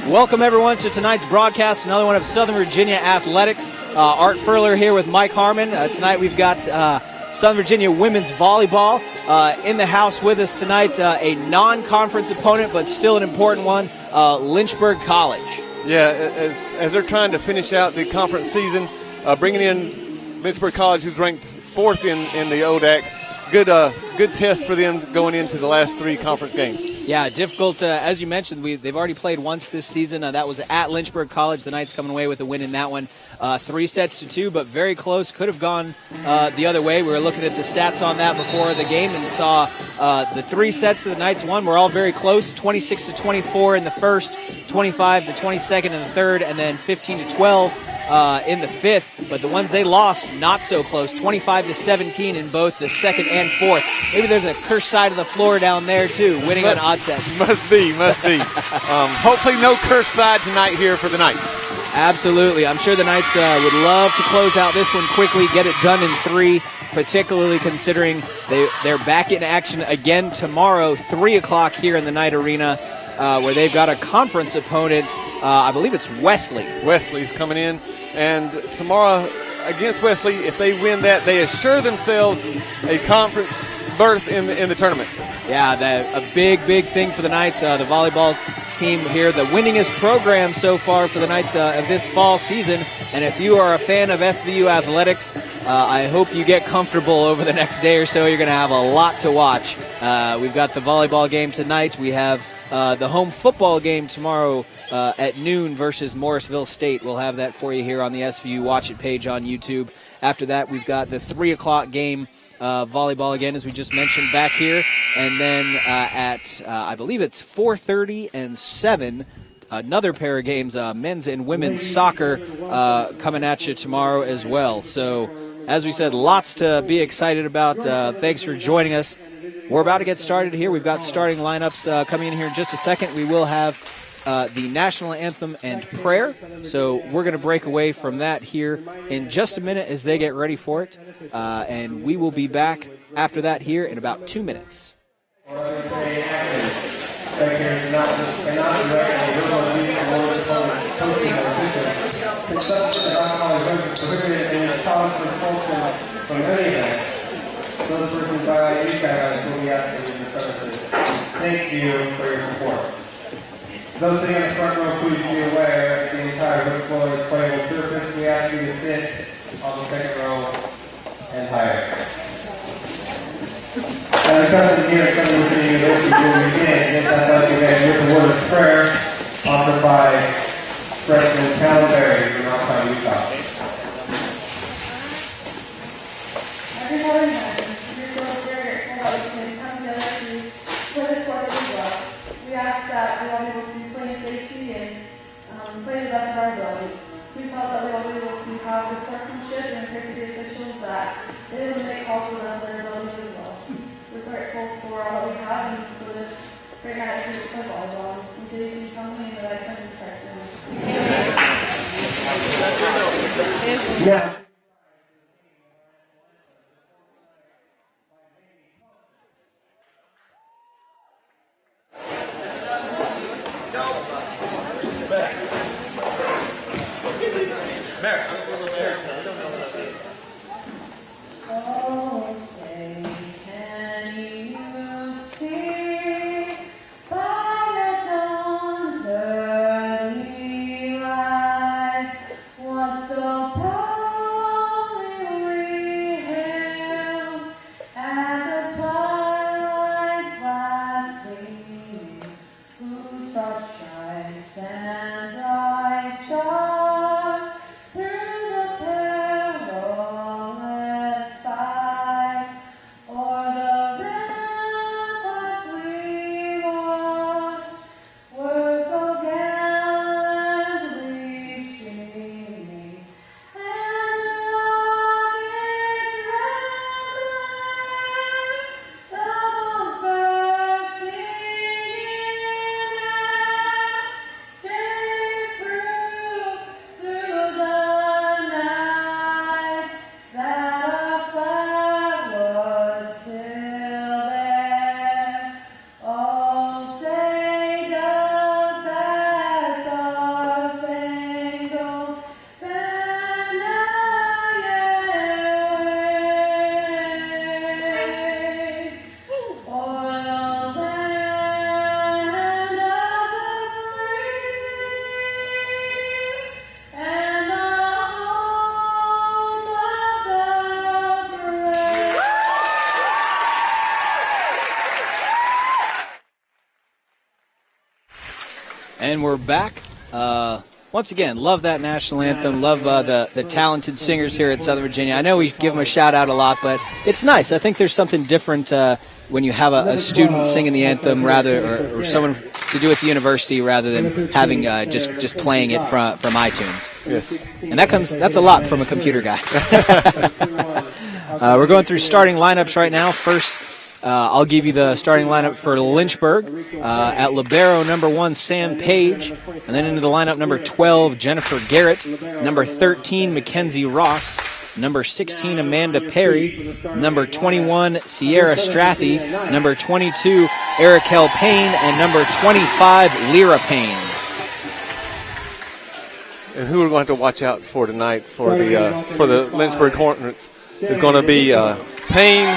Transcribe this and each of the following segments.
Welcome, everyone, to tonight's broadcast, another one of Southern Virginia Athletics. Art Furler here with Mike Harmon. Tonight we've got Southern Virginia women's volleyball in the house with us tonight. A non-conference opponent, but still an important one, Lynchburg College. Yeah, as they're trying to finish out the conference season, bringing in Lynchburg College, who's ranked 4th in the ODAC. Good test for them going into the last 3 conference games. Yeah, difficult. As you mentioned, they've already played once this season. That was at Lynchburg College. The Knights coming away with a win in that one. 3-2, but very close. Could have gone the other way. We were looking at the stats on that before the game and saw the 3 sets that the Knights won were all very close. 26-24 in the first, 25-22 in the third, and then 15-12 in the fifth. But the ones they lost, not so close. 25-17 in both the second and fourth. Maybe there's a cursed side of the floor down there, too, winning on odd sets. Must be. Hopefully no cursed side tonight here for the Knights. Absolutely. I'm sure the Knights would love to close out this one quickly, get it done in 3, particularly considering they're back in action again tomorrow, 3 o'clock here in the Knight Arena, where they've got a conference opponent. I believe it's Wesley. Wesley's coming in, and tomorrow against Wesley, if they win that, they assure themselves a conference berth in the tournament. Yeah, a big thing for the Knights. The volleyball team here, the winningest program so far for the Knights of this fall season. And if you are a fan of SVU athletics, I hope you get comfortable over the next day or so. You're going to have a lot to watch. We've got the volleyball game tonight. We have the home football game tomorrow at noon versus Morrisville State. We'll have that for you here on the SVU Watch It page on YouTube. After that, we've got the 3 o'clock game, volleyball again, as we just mentioned, back here. And then at, I believe it's 4:30 and 7, another pair of games, men's and women's soccer coming at you tomorrow as well. So, as we said, lots to be excited about. Thanks for joining us. We're about to get started here. We've got starting lineups coming in here in just a second. We will have the national anthem and prayer. So we're going to break away from that here in just a minute as they get ready for it. And we will be back after that here in about 2 minutes. Those persons violating these guidelines will be active in the premises. Thank you for your support. Those sitting in the front row, please be aware that the entire hood floor is playable surface. We ask you to sit on the second row and higher. Now, the custom here at Southern Virginia University will begin this athletic event with the word of prayer offered by freshman Calvary from Alpine, Utah. Everyone, you're so very grateful that we can come together to play this sport as well. We ask that we all be able to play in safety and play the best of our abilities. Please help that we all be able to have good sportsmanship and pray to the officials that they will make calls for the best of their abilities as well. We're so grateful for all that we have and for this great night of play volleyball. In today's name, something that I send to Christ. Yeah. Stripes and bright stars through the And we're back. Once again, love that national anthem. Love the talented singers here at Southern Virginia. I know we give them a shout-out a lot, but it's nice. I think there's something different when you have a student singing the anthem rather, or someone to do at the university rather than having just playing it from iTunes. Yes. And that's a lot from a computer guy. We're going through starting lineups right now. First, I'll give you the starting lineup for Lynchburg. At libero, number 1, Sam Page. And then into the lineup, number 12, Jennifer Garrett. Number 13, Mackenzie Ross. Number 16, Amanda Perry. Number 21, Sierra Strathy. Number 22, Erikel Payne. And number 25, Lyra Payne. And who we're going to have to watch out for tonight for the Lynchburg Hornets is going to be Payne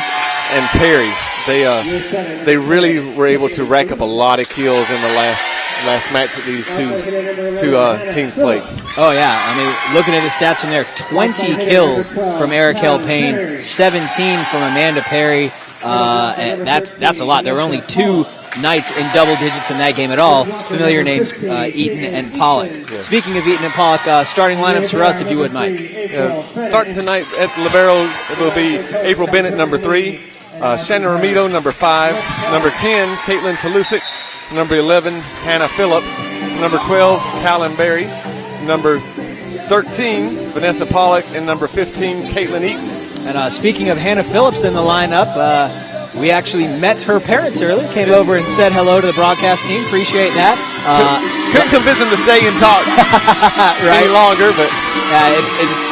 and Perry. They really were able to rack up a lot of kills in the last match that these two teams played. Oh, yeah. I mean, looking at the stats from there, 20 kills from Erikel Payne, 17 from Amanda Perry. And that's a lot. There were only 2 Knights in double digits in that game at all. Familiar names, Eaton and Pollock. Yes. Speaking of Eaton and Pollock, starting lineups for us, if you would, Mike. Starting tonight at libero, it will be April Bennett, number 3. Shannon Romito, number 5. Number 10, Caitlin Talusik. Number 11, Hannah Phillips. Number 12, Callan Berry. Number 13, Vanessa Pollock. And number 15, Caitlin Eaton. And speaking of Hannah Phillips in the lineup, we actually met her parents earlier, came over and said hello to the broadcast team. Appreciate that. Couldn't convince them to stay and talk any longer, but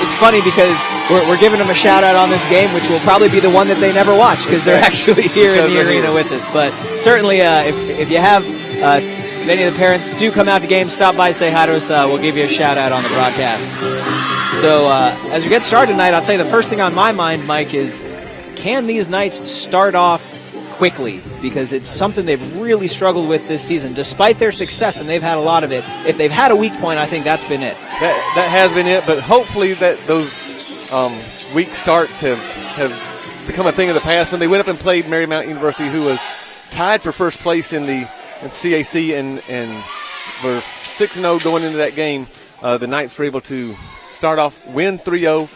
it's funny because we're giving them a shout out on this game, which will probably be the one that they never watch because they're actually here in the arena with us. But certainly, if you have any of the parents, do come out to games, stop by, say hi to us. We'll give you a shout out on the broadcast. So as we get started tonight, I'll tell you the first thing on my mind, Mike, is can these Knights start off quickly? Because it's something they've really struggled with this season, despite their success, and they've had a lot of it. If they've had a weak point, I think that's been it. That has been it, but hopefully that those weak starts have become a thing of the past. When they went up and played Marymount University, who was tied for first place in the CAC and were 6-0 going into that game, the Knights were able to start off, win 3-0,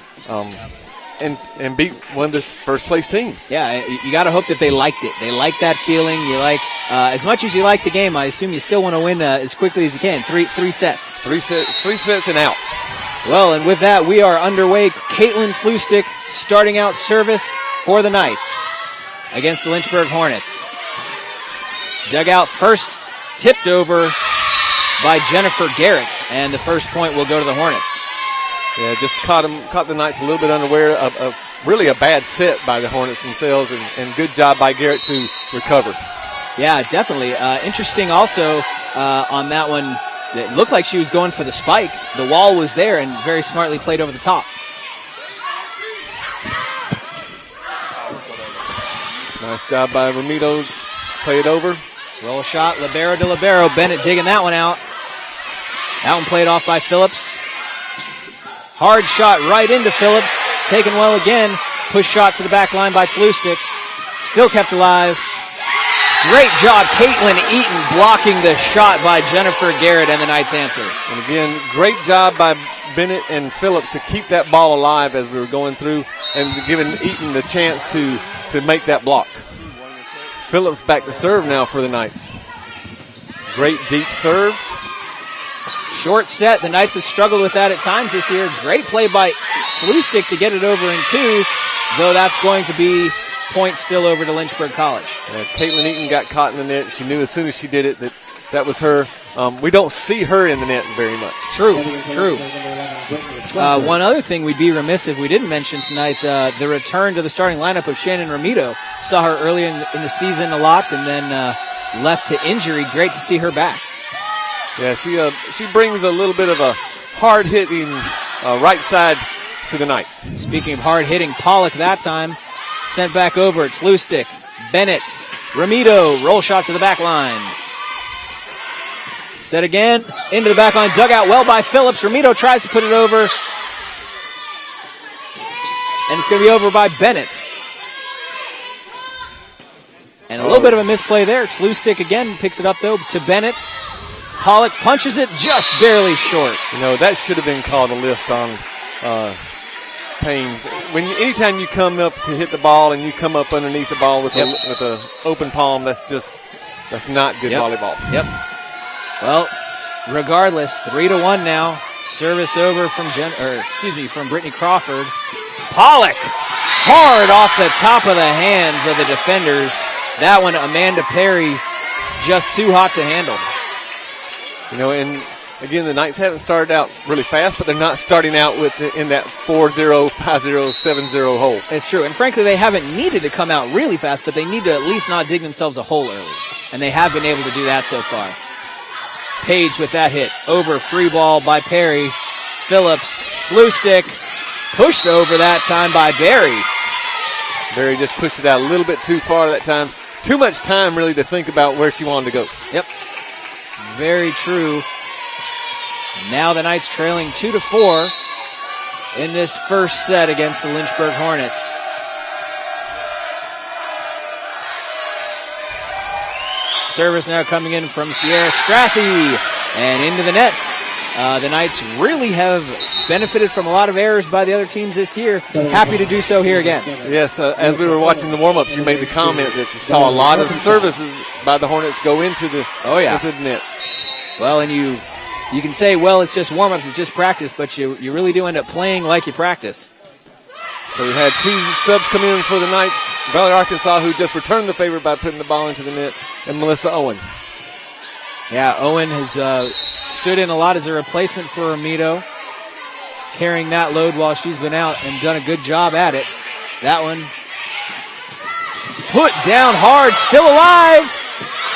and beat one of the first place teams. Yeah, you got to hope that they liked it. They like that feeling. You like as much as you like the game. I assume you still want to win as quickly as you can. Three sets. Three sets and out. Well, and with that, we are underway. Caitlin Tlustik starting out service for the Knights against the Lynchburg Hornets. Dugout first tipped over by Jennifer Garrett, and the first point will go to the Hornets. Yeah, just caught the Knights a little bit unaware of really a bad set by the Hornets themselves, and good job by Garrett to recover. Yeah, definitely. Interesting also on that one, it looked like she was going for the spike. The wall was there and very smartly played over the top. Nice job by Romito. Play it over. Roll shot, libero to libero. Bennett digging that one out. That one played off by Phillips. Hard shot right into Phillips. Taken well again. Push shot to the back line by Tlustik. Still kept alive. Great job, Caitlin Eaton blocking the shot by Jennifer Garrett, and the Knights answer. And again, great job by Bennett and Phillips to keep that ball alive as we were going through and giving Eaton the chance to make that block. Phillips back to serve now for the Knights. Great deep serve. Short set. The Knights have struggled with that at times this year. Great play by Tlustik to get it over in 2, though that's going to be points still over to Lynchburg College. Caitlin Eaton got caught in the net. She knew as soon as she did it that was her. We don't see her in the net very much. True. One other thing we'd be remiss if we didn't mention tonight, the return to the starting lineup of Shannon Romito. Saw her earlier in the season a lot and then left to injury. Great to see her back. Yeah, she brings a little bit of a hard-hitting right side to the Knights. Speaking of hard-hitting, Pollock that time sent back over. Tlustik, Bennett, Romito, roll shot to the back line. Set again, into the back line, dug out well by Phillips. Romito tries to put it over, and it's going to be over by Bennett. And a little bit of a misplay there. Tlustik again picks it up, though, to Bennett. Pollock punches it just barely short. That should have been called a lift on Payne. Anytime you come up to hit the ball and you come up underneath the ball with a open palm, that's not good volleyball. Yep. Well, regardless, 3-1 now. Service over from from Brittany Crawford. Pollock hard off the top of the hands of the defenders. That one, Amanda Perry, just too hot to handle. And again, the Knights haven't started out really fast, but they're not starting out in that 4-0, 5-0, 7-0 hole. It's true, and frankly, they haven't needed to come out really fast, but they need to at least not dig themselves a hole early, and they have been able to do that so far. Page with that hit. Over free ball by Perry. Phillips, loose stick, pushed over that time by Barry. Barry just pushed it out a little bit too far that time. Too much time, really, to think about where she wanted to go. Yep. Very true. Now the Knights trailing 2-4 in this first set against the Lynchburg Hornets. Service now coming in from Sierra Strathy and into the net. The Knights really have benefited from a lot of errors by the other teams this year. Happy to do so here again. Yes, as we were watching the warm-ups, you made the comment that you saw a lot of services by the Hornets go into the nets. Well, and you can say, well, it's just warm-ups, it's just practice, but you really do end up playing like you practice. So we had two subs come in for the Knights. Valley Arkansas, who just returned the favor by putting the ball into the net, and Melissa Owen. Yeah, Owen has stood in a lot as a replacement for Amito, carrying that load while she's been out and done a good job at it. That one put down hard, still alive.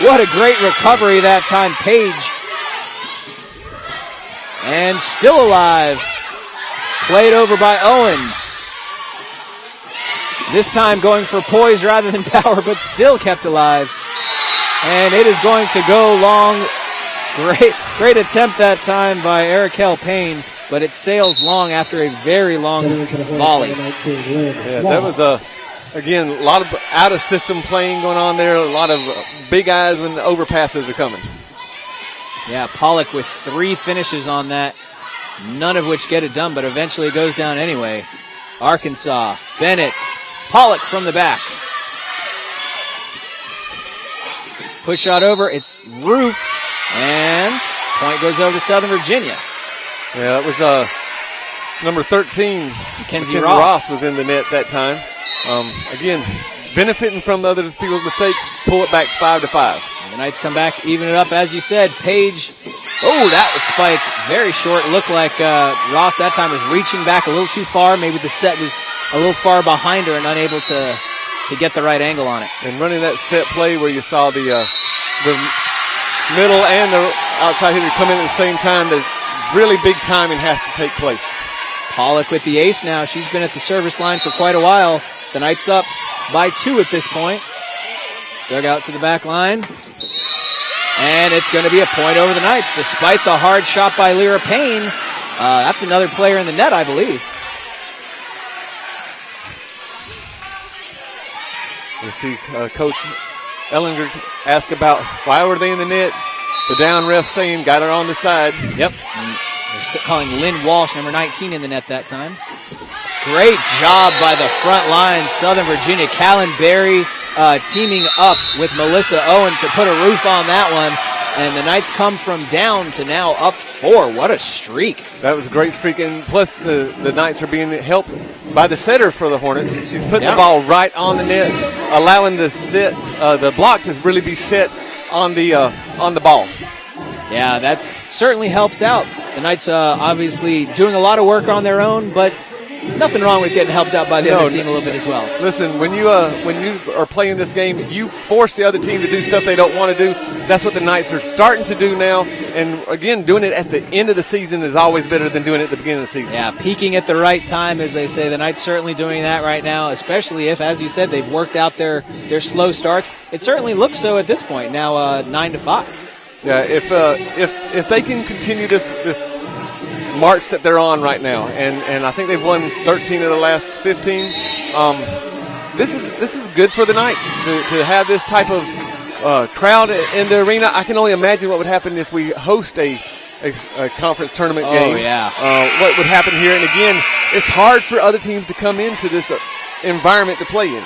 What a great recovery that time, Page. And still alive. Played over by Owen. This time going for poise rather than power, but still kept alive. And it is going to go long. Great attempt that time by Erikel Payne, but it sails long after a very long volley. Yeah, that was again, a lot of out-of-system playing going on there, a lot of big eyes when the overpasses are coming. Yeah, Pollock with 3 finishes on that, none of which get it done, but eventually it goes down anyway. Arkansas, Bennett, Pollock from the back. Push shot over, it's roofed, and point goes over to Southern Virginia. Yeah, that was number 13. Mackenzie Ross was in the net that time. Again, benefiting from other people's mistakes, pull it back 5-5. And the Knights come back, even it up, as you said. Page, that was spike, very short. Looked like Ross that time was reaching back a little too far. Maybe the set was a little far behind her and unable to get the right angle on it. And running that set play where you saw the middle and the outside hitter come in at the same time, the really big timing has to take place. Pollock with the ace now. She's been at the service line for quite a while. The Knights up by 2 at this point. Dug out to the back line. And it's going to be a point over the Knights, despite the hard shot by Lyra Payne. That's another player in the net, I believe. You see Coach Ellinger ask about why were they in the net. The down ref saying got her on the side. Yep. And they're calling Lynn Walsh, number 19, in the net that time. Great job by the front line, Southern Virginia. Callan Berry teaming up with Melissa Owen to put a roof on that one. And the Knights come from down to now up 4. What a streak. That was a great streak. And plus the Knights are being helped by the setter for the Hornets. She's putting the ball right on the net, allowing the block to really be set on the ball. Yeah, that certainly helps out. The Knights obviously doing a lot of work on their own, but nothing wrong with getting helped out by the other team a little bit as well. Listen, when you are playing this game, you force the other team to do stuff they don't want to do. That's what the Knights are starting to do now. And, again, doing it at the end of the season is always better than doing it at the beginning of the season. Yeah, peaking at the right time, as they say. The Knights certainly doing that right now, especially if, as you said, they've worked out their slow starts. It certainly looks so at this point, now 9-5. Yeah, if they can continue this march that they're on right now, and I think they've won 13 of the last 15. This is good for the Knights to have this type of crowd in the arena. I can only imagine what would happen if we host a conference tournament game. Oh, yeah. What would happen here. And, again, it's hard for other teams to come into this environment to play in.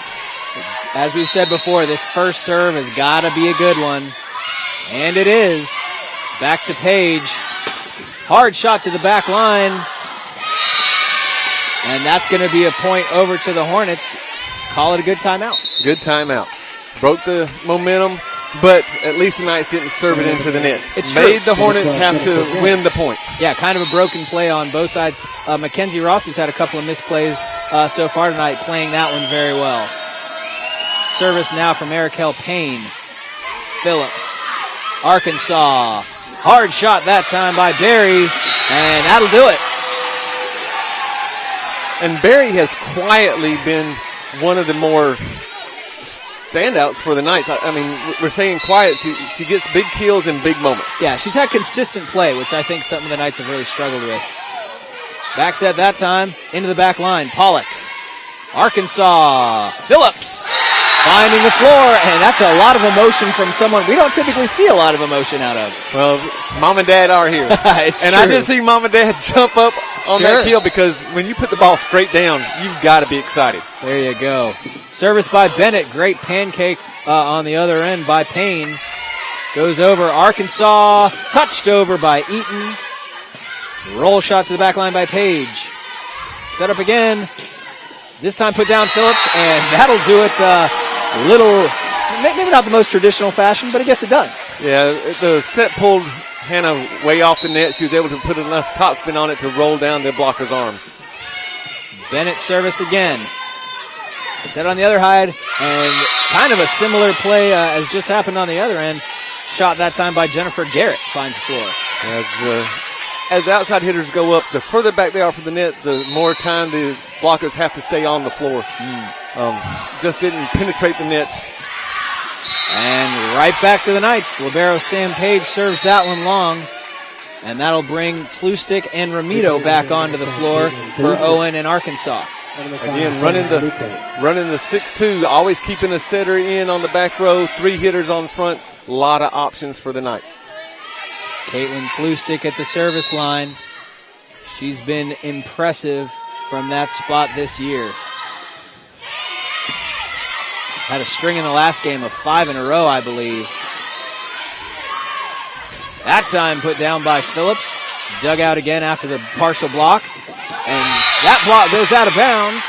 As we've said before, this first serve has got to be a good one. And it is. Back to Page. Hard shot to the back line. And that's going to be a point over to the Hornets. Call it a good timeout. Good timeout. Broke the momentum, but at least the Knights didn't serve it into the net. It's made true. the Hornets have to win the point. Yeah, kind of a broken play on both sides. Mackenzie Ross, who's had a couple of misplays so far tonight, playing that one very well. Service now from Erikel Payne. Phillips. Arkansas. Hard shot that time by Barry, and that'll do it. And Barry has quietly been one of the more standouts for the Knights. I mean, we're saying quiet. She gets big kills in big moments. Yeah, she's had consistent play, which I think some of the Knights have really struggled with. Back set that time, into the back line. Pollock. Arkansas. Phillips. Finding the floor, and that's a lot of emotion from someone we don't typically see a lot of emotion out of. Well, Mom and Dad are here. It's and true. I did see Mom and Dad jump up on that kill because when you put the ball straight down, you've got to be excited. There you go. Service by Bennett. Great pancake on the other end by Payne. Goes over Arkansas. Touched over by Eaton. Roll shot to the back line by Page. Set up again. This time put down Phillips, and that'll do it maybe not the most traditional fashion, but it gets it done. Yeah, the set pulled Hannah way off the net. She was able to put enough topspin on it to roll down the blocker's arms. Bennett service again. Set on the other side, and kind of a similar play as just happened on the other end. Shot that time by Jennifer Garrett finds the floor. As the outside hitters go up, the further back they are from the net, the more time the blockers have to stay on the floor. Just didn't penetrate the net. And right back to the Knights. Libero Sam Page serves that one long. And that'll bring Tlustik and Ramito back onto the floor for Owen and Arkansas. Again, running the 6-2, always keeping a setter in on the back row, 3 hitters on front. A lot of options for the Knights. Caitlin Tlustik at the service line. She's been impressive from that spot this year. Had a string in the last game of 5 in a row, I believe. That time put down by Phillips. Dug out again after the partial block. And that block goes out of bounds.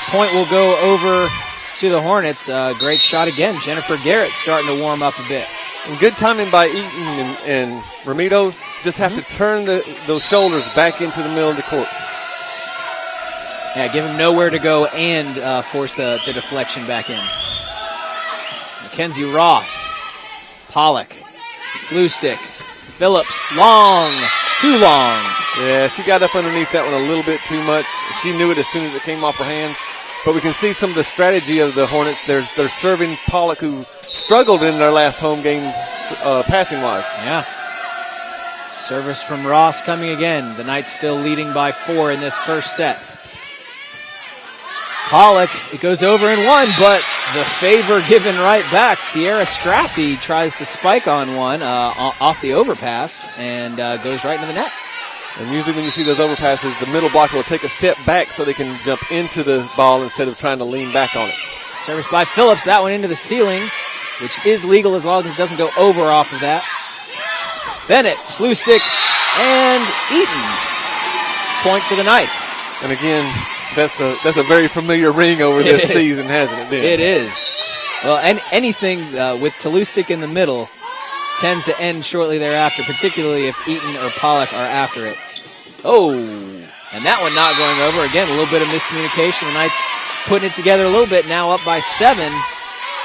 Point will go over to the Hornets. Great shot again. Jennifer Garrett starting to warm up a bit. And good timing by Eaton and Ramito. Just have to turn those shoulders back into the middle of the court. Yeah, give him nowhere to go and force the deflection back in. Mackenzie Ross. Pollock. Tlustik. Phillips. Long. Too long. Yeah, she got up underneath that one a little bit too much. She knew it as soon as it came off her hands. But we can see some of the strategy of the Hornets. They're serving Pollock, who struggled in their last home game passing-wise. Yeah. Service from Ross coming again. The Knights still leading by 4 in this first set. Pollock, it goes over in one, but the favor given right back. Sierra Straffe tries to spike on one off the overpass and goes right into the net. And usually when you see those overpasses, the middle blocker will take a step back so they can jump into the ball instead of trying to lean back on it. Service by Phillips, that one into the ceiling, which is legal as long as it doesn't go over off of that. Bennett, Tlustik, and Eaton. Point to the Knights. And again, that's a very familiar ring over this season, hasn't it been? It is. Well, and anything with Tlustik in the middle tends to end shortly thereafter, particularly if Eaton or Pollock are after it. Oh, and that one not going over. Again, a little bit of miscommunication. The Knights putting it together a little bit, now up by 7.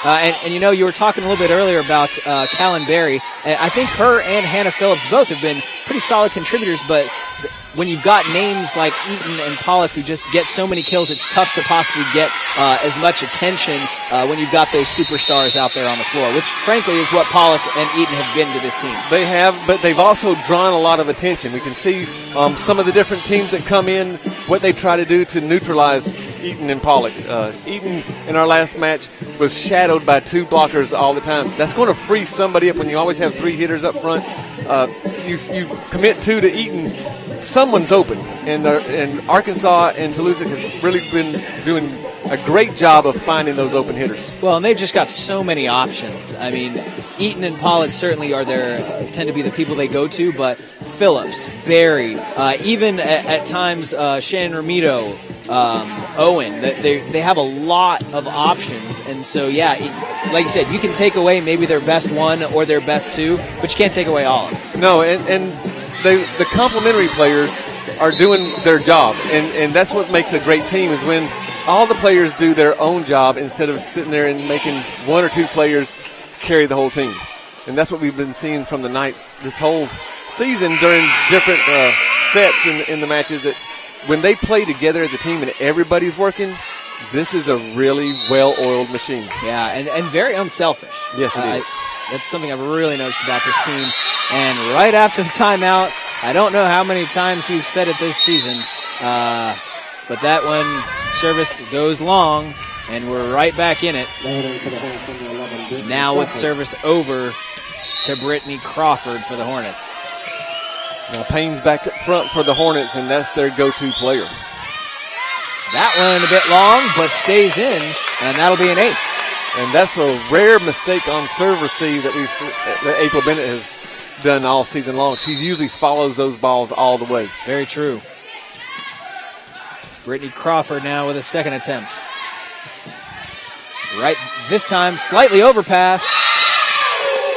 And you know, you were talking a little bit earlier about Callan Berry. I think her and Hannah Phillips both have been pretty solid contributors, but when you've got names like Eaton and Pollock who just get so many kills, it's tough to possibly get as much attention when you've got those superstars out there on the floor, which frankly is what Pollock and Eaton have been to this team. They have, but they've also drawn a lot of attention. We can see some of the different teams that come in, what they try to do to neutralize Eaton and Pollock. Eaton in our last match was shadowed by 2 blockers all the time. That's going to free somebody up when you always have 3 hitters up front. You commit 2 to Eaton, someone's open. And Arkansas and Toulouse have really been doing a great job of finding those open hitters. Well, and they've just got so many options. I mean, Eaton and Pollock certainly tend to be the people they go to, but Phillips, Barry, even at times Shannon Romito, Owen, they have a lot of options. And so, yeah, like you said, you can take away maybe their best 1 or their best 2, but you can't take away all of them. No, and the complementary players are doing their job, and that's what makes a great team is when all the players do their own job instead of sitting there and making 1 or 2 players carry the whole team. And that's what we've been seeing from the Knights this whole season during different sets in the matches, that when they play together as a team and everybody's working, this is a really well-oiled machine. Yeah, and very unselfish. Yes, it is. That's something I've really noticed about this team. And right after the timeout, I don't know how many times we've said it this season, but that one service goes long, and we're right back in it. Now with service over to Brittany Crawford for the Hornets. Now Payne's back up front for the Hornets, and that's their go-to player. That one a bit long, but stays in, and that'll be an ace. And that's a rare mistake on serve receive that April Bennett has done all season long. She usually follows those balls all the way. Very true. Brittany Crawford now with a second attempt. Right this time, slightly overpassed.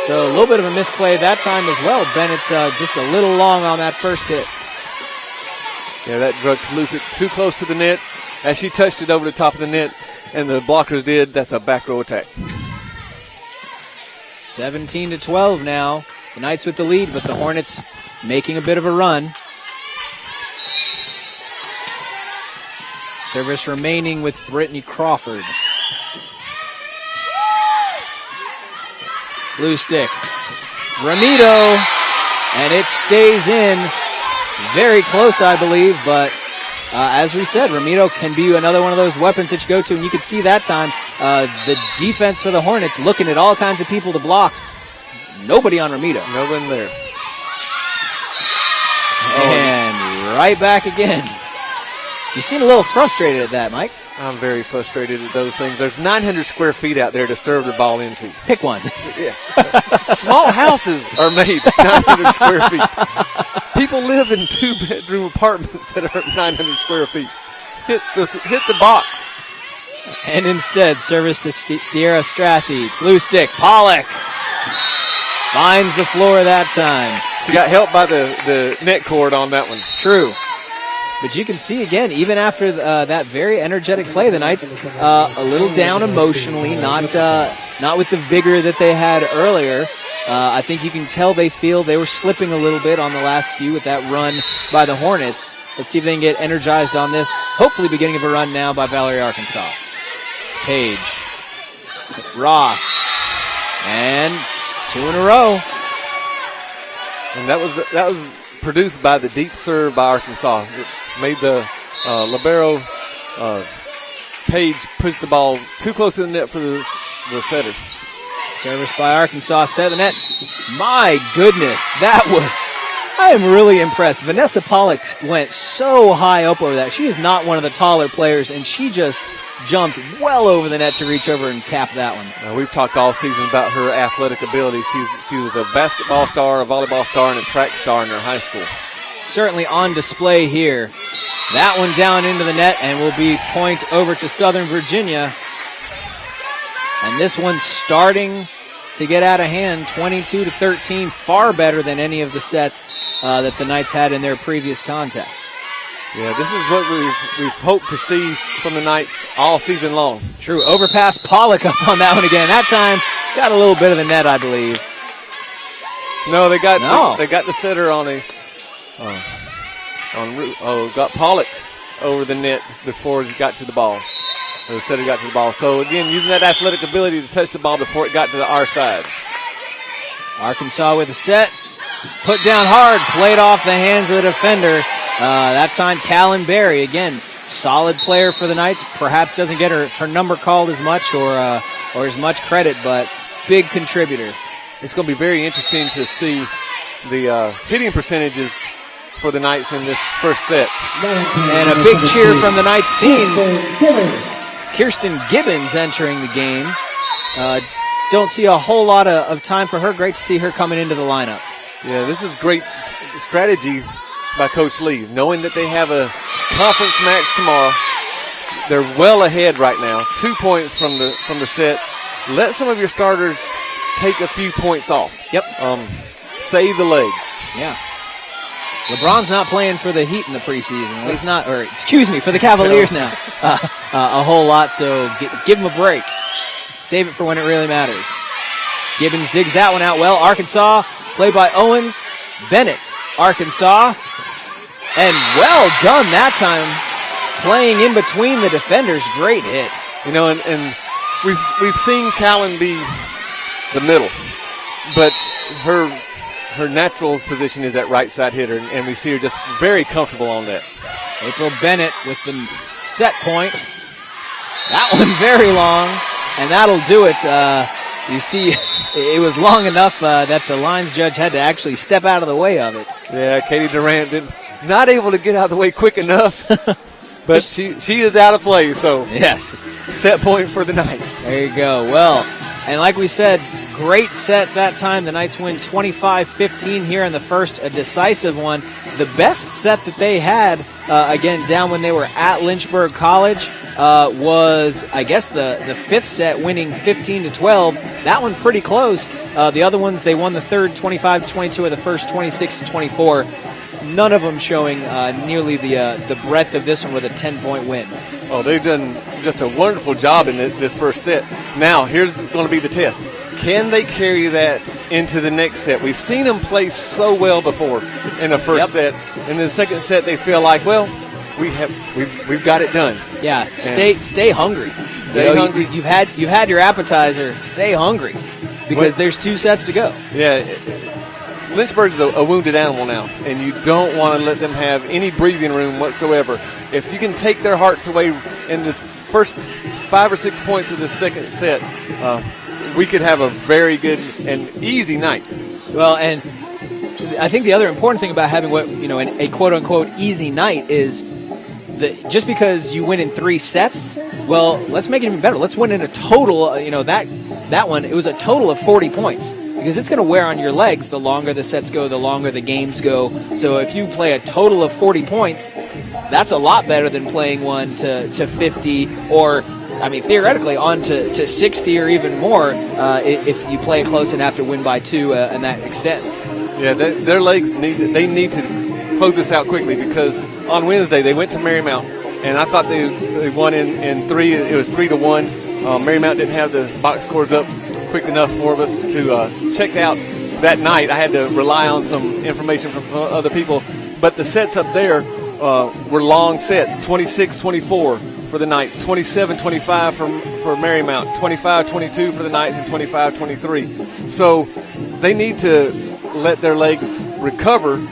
So a little bit of a misplay that time as well. Bennett just a little long on that first hit. Yeah, that drug Toulouse too close to the net. As she touched it over the top of the net, and the blockers did, that's a back row attack. 17-12 now. The Knights with the lead, but the Hornets making a bit of a run. Service remaining with Brittany Crawford. Blue stick. Ramito, and it stays in. Very close, I believe, but as we said, Ramito can be another one of those weapons that you go to, and you can see that time the defense for the Hornets looking at all kinds of people to block. Nobody on Ramito. No one there. And right back again. You seem a little frustrated at that, Mike. I'm very frustrated at those things. There's 900 square feet out there to serve the ball into. Pick one. Yeah. Small houses are made 900 square feet. People live in 2-bedroom apartments that are 900 square feet. Hit the box. And instead, service to Sierra Strathy. Blue stick. Pollock finds the floor that time. She got helped by the net cord on that one. It's true. But you can see, again, even after that very energetic play, the Knights a little down emotionally, not with the vigor that they had earlier. I think you can tell they feel they were slipping a little bit on the last few with that run by the Hornets. Let's see if they can get energized on this, hopefully beginning of a run now by Valerie Arkansas. Page. Ross. And 2 in a row. And that was produced by the deep serve by Arkansas. It made the libero Page push the ball too close to the net for the setter. Service by Arkansas, set the net. My goodness, I am really impressed. Vanessa Pollock went so high up over that. She is not one of the taller players, and she just jumped well over the net to reach over and cap that one. Now, we've talked all season about her athletic ability. She was a basketball star, a volleyball star, and a track star in her high school. Certainly on display here. That one down into the net and will be point over to Southern Virginia. And this one's starting to get out of hand, 22-13, far better than any of the sets that the Knights had in their previous contest. Yeah, this is what we've hoped to see from the Knights all season long. True, overpass Pollock up on that one again. That time, got a little bit of the net, I believe. No, they got the setter on got Pollock over the net before he got to the ball. The setter got to the ball. So, again, using that athletic ability to touch the ball before it got to our side. Arkansas with a set. Put down hard. Played off the hands of the defender. That time, Callan Berry. Again, solid player for the Knights. Perhaps doesn't get her number called as much or as much credit, but big contributor. It's going to be very interesting to see the hitting percentages for the Knights in this first set. And a big cheer from the Knights team. Kirsten Gibbons entering the game. Don't see a whole lot of time for her. Great to see her coming into the lineup. Yeah, this is great strategy by Coach Lee, knowing that they have a conference match tomorrow. They're well ahead right now, 2 points from the set. Let some of your starters take a few points off. Yep. Save the legs. Yeah. LeBron's not playing for the Heat in the preseason. At least not, or excuse me, for the Cavaliers now. A whole lot, so give him a break. Save it for when it really matters. Gibbons digs that one out well. Arkansas, played by Owens. Bennett, Arkansas. And well done that time. Playing in between the defenders. Great hit. You know, and we've seen Callan be the middle, but her natural position is at right side hitter, and we see her just very comfortable on that. April Bennett with the set point. That one very long, and that'll do it. You see, it was long enough that the lines judge had to actually step out of the way of it. Yeah, Katie Durant not able to get out of the way quick enough, but she is out of play, so yes. Set point for the Knights. There you go. Well, and like we said, great set that time. The Knights win 25-15 here in the first, a decisive one. The best set that they had, again, down when they were at Lynchburg College, was, I guess, the fifth set, winning 15-12. That one pretty close. The other ones, they won the third 25-22 or the first 26-24. None of them showing nearly the breadth of this one with a 10-point win. Oh, they've done just a wonderful job in this first set. Now, here's going to be the test. Can they carry that into the next set? We've seen them play so well before in the first set. In the second set, they feel like, well, we've got it done. Yeah, stay hungry. Stay hungry. You've had your appetizer. Stay hungry because there's 2 sets to go. Yeah. Lynchburg's a wounded animal now, and you don't want to let them have any breathing room whatsoever. If you can take their hearts away in the first 5 or 6 points of the second set, we could have a very good and easy night. Well, and I think the other important thing about having a quote-unquote easy night is that just because you win in 3 sets, well, let's make it even better. Let's win in a total, that one, it was a total of 40 points. Because it's going to wear on your legs the longer the sets go, the longer the games go. So if you play a total of 40 points, that's a lot better than playing one to 50 or, theoretically on to 60 or even more if you play it close and have to win by 2 and that extends. Yeah, their legs need to close this out quickly because on Wednesday they went to Marymount, and I thought they won in 3. It was 3-1. Marymount didn't have the box scores up quick enough for us to check out that night. I had to rely on some information from some other people. But the sets up there were long sets, 26-24 for the Knights, 27-25 for Marymount, 25-22 for the Knights, and 25-23. So they need to let their legs recover,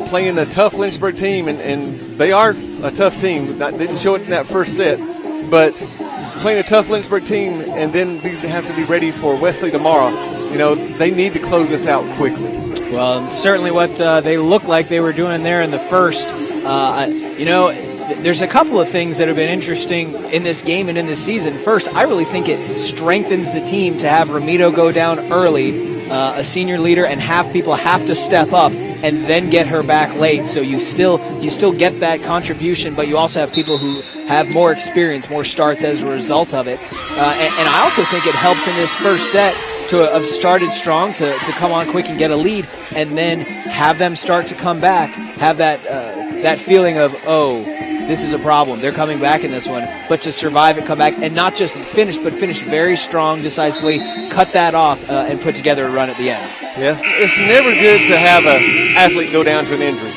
playing a tough Lynchburg team, and they are a tough team. Didn't show it in that first set, but playing a tough Lynchburg team and then we have to be ready for Wesley tomorrow. They need to close this out quickly. Well, certainly what they look like they were doing there in the first. There's a couple of things that have been interesting in this game and in this season. First, I really think it strengthens the team to have Ramito go down early, a senior leader, and have people have to step up and then get her back late. So you still get that contribution, but you also have people who have more experience, more starts as a result of it. And I also think it helps in this first set to have started strong, to come on quick and get a lead, and then have them start to come back, have that feeling of, oh, this is a problem. They're coming back in this one. But to survive it, come back, and not just finish, but finish very strong, decisively, cut that off, and put together a run at the end. Yes, it's never good to have an athlete go down to an injury.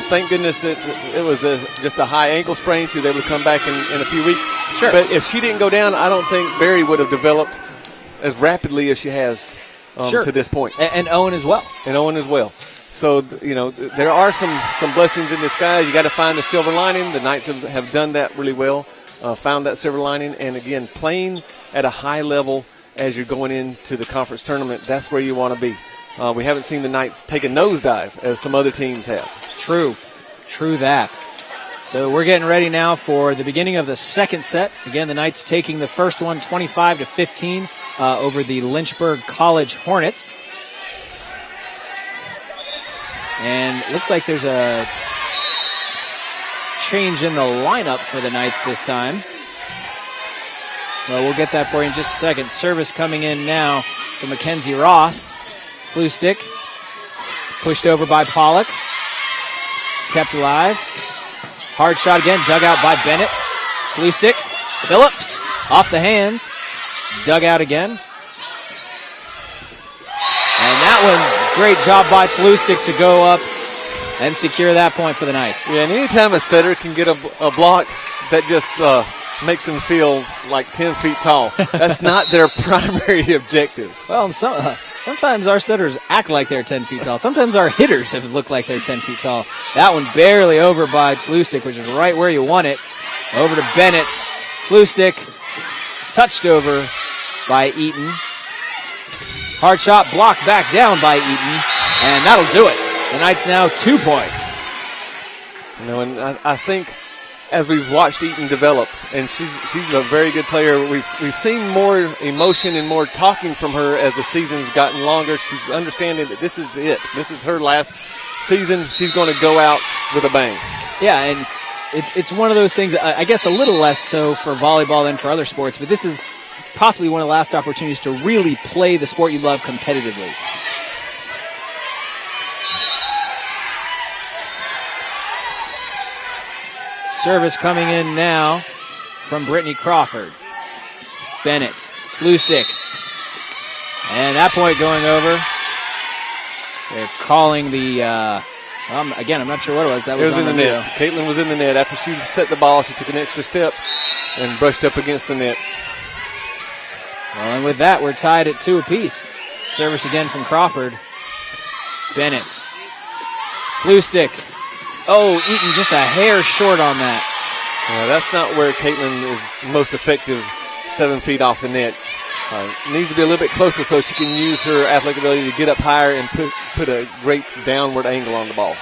Thank goodness it was just a high ankle sprain. She was able to come back in a few weeks. Sure. But if she didn't go down, I don't think Barry would have developed as rapidly as she has to this point. And Owen as well. So, there are some blessings in disguise. You got to find the silver lining. The Knights have done that really well, found that silver lining. And, again, playing at a high level as you're going into the conference tournament, that's where you want to be. We haven't seen the Knights take a nosedive as some other teams have. True that. So we're getting ready now for the beginning of the second set. Again, the Knights taking the first one 25-15 over the Lynchburg College Hornets. And it looks like there's a change in the lineup for the Knights this time. Well, we'll get that for you in just a second. Service coming in now from Mackenzie Ross. Slew stick. Pushed over by Pollock. Kept alive. Hard shot again, dug out by Bennett. Slew stick. Phillips off the hands. Dug out again. And that one, great job by Tlustik to go up and secure that point for the Knights. Yeah, and anytime a setter can get a block, that just makes them feel like 10 feet tall. That's not their primary objective. Well, sometimes our setters act like they're 10 feet tall. Sometimes our hitters have looked like they're 10 feet tall. That one barely over by Tlustik, which is right where you want it. Over to Bennett. Tlustik touched over by Eaton. Hard shot blocked back down by Eaton, and that'll do it. The Knights now 2 points. And I think as we've watched Eaton develop, and she's a very good player, we've seen more emotion and more talking from her as the season's gotten longer. She's understanding that this is it. This is her last season. She's going to go out with a bang. Yeah, and it's one of those things, I guess a little less so for volleyball than for other sports, but this is possibly one of the last opportunities to really play the sport you love competitively. Service coming in now from Brittany Crawford. Bennett, slew stick. And that point going over. They're calling the, again, I'm not sure what it was. That was in the net. Caitlin was in the net. After she set the ball, she took an extra step and brushed up against the net. Well, and with that, we're tied at 2 apiece. Service again from Crawford. Bennett. Slew stick. Oh, Eaton just a hair short on that. That's not where Caitlin is most effective, 7 feet off the net. Needs to be a little bit closer so she can use her athletic ability to get up higher and put a great downward angle on the ball.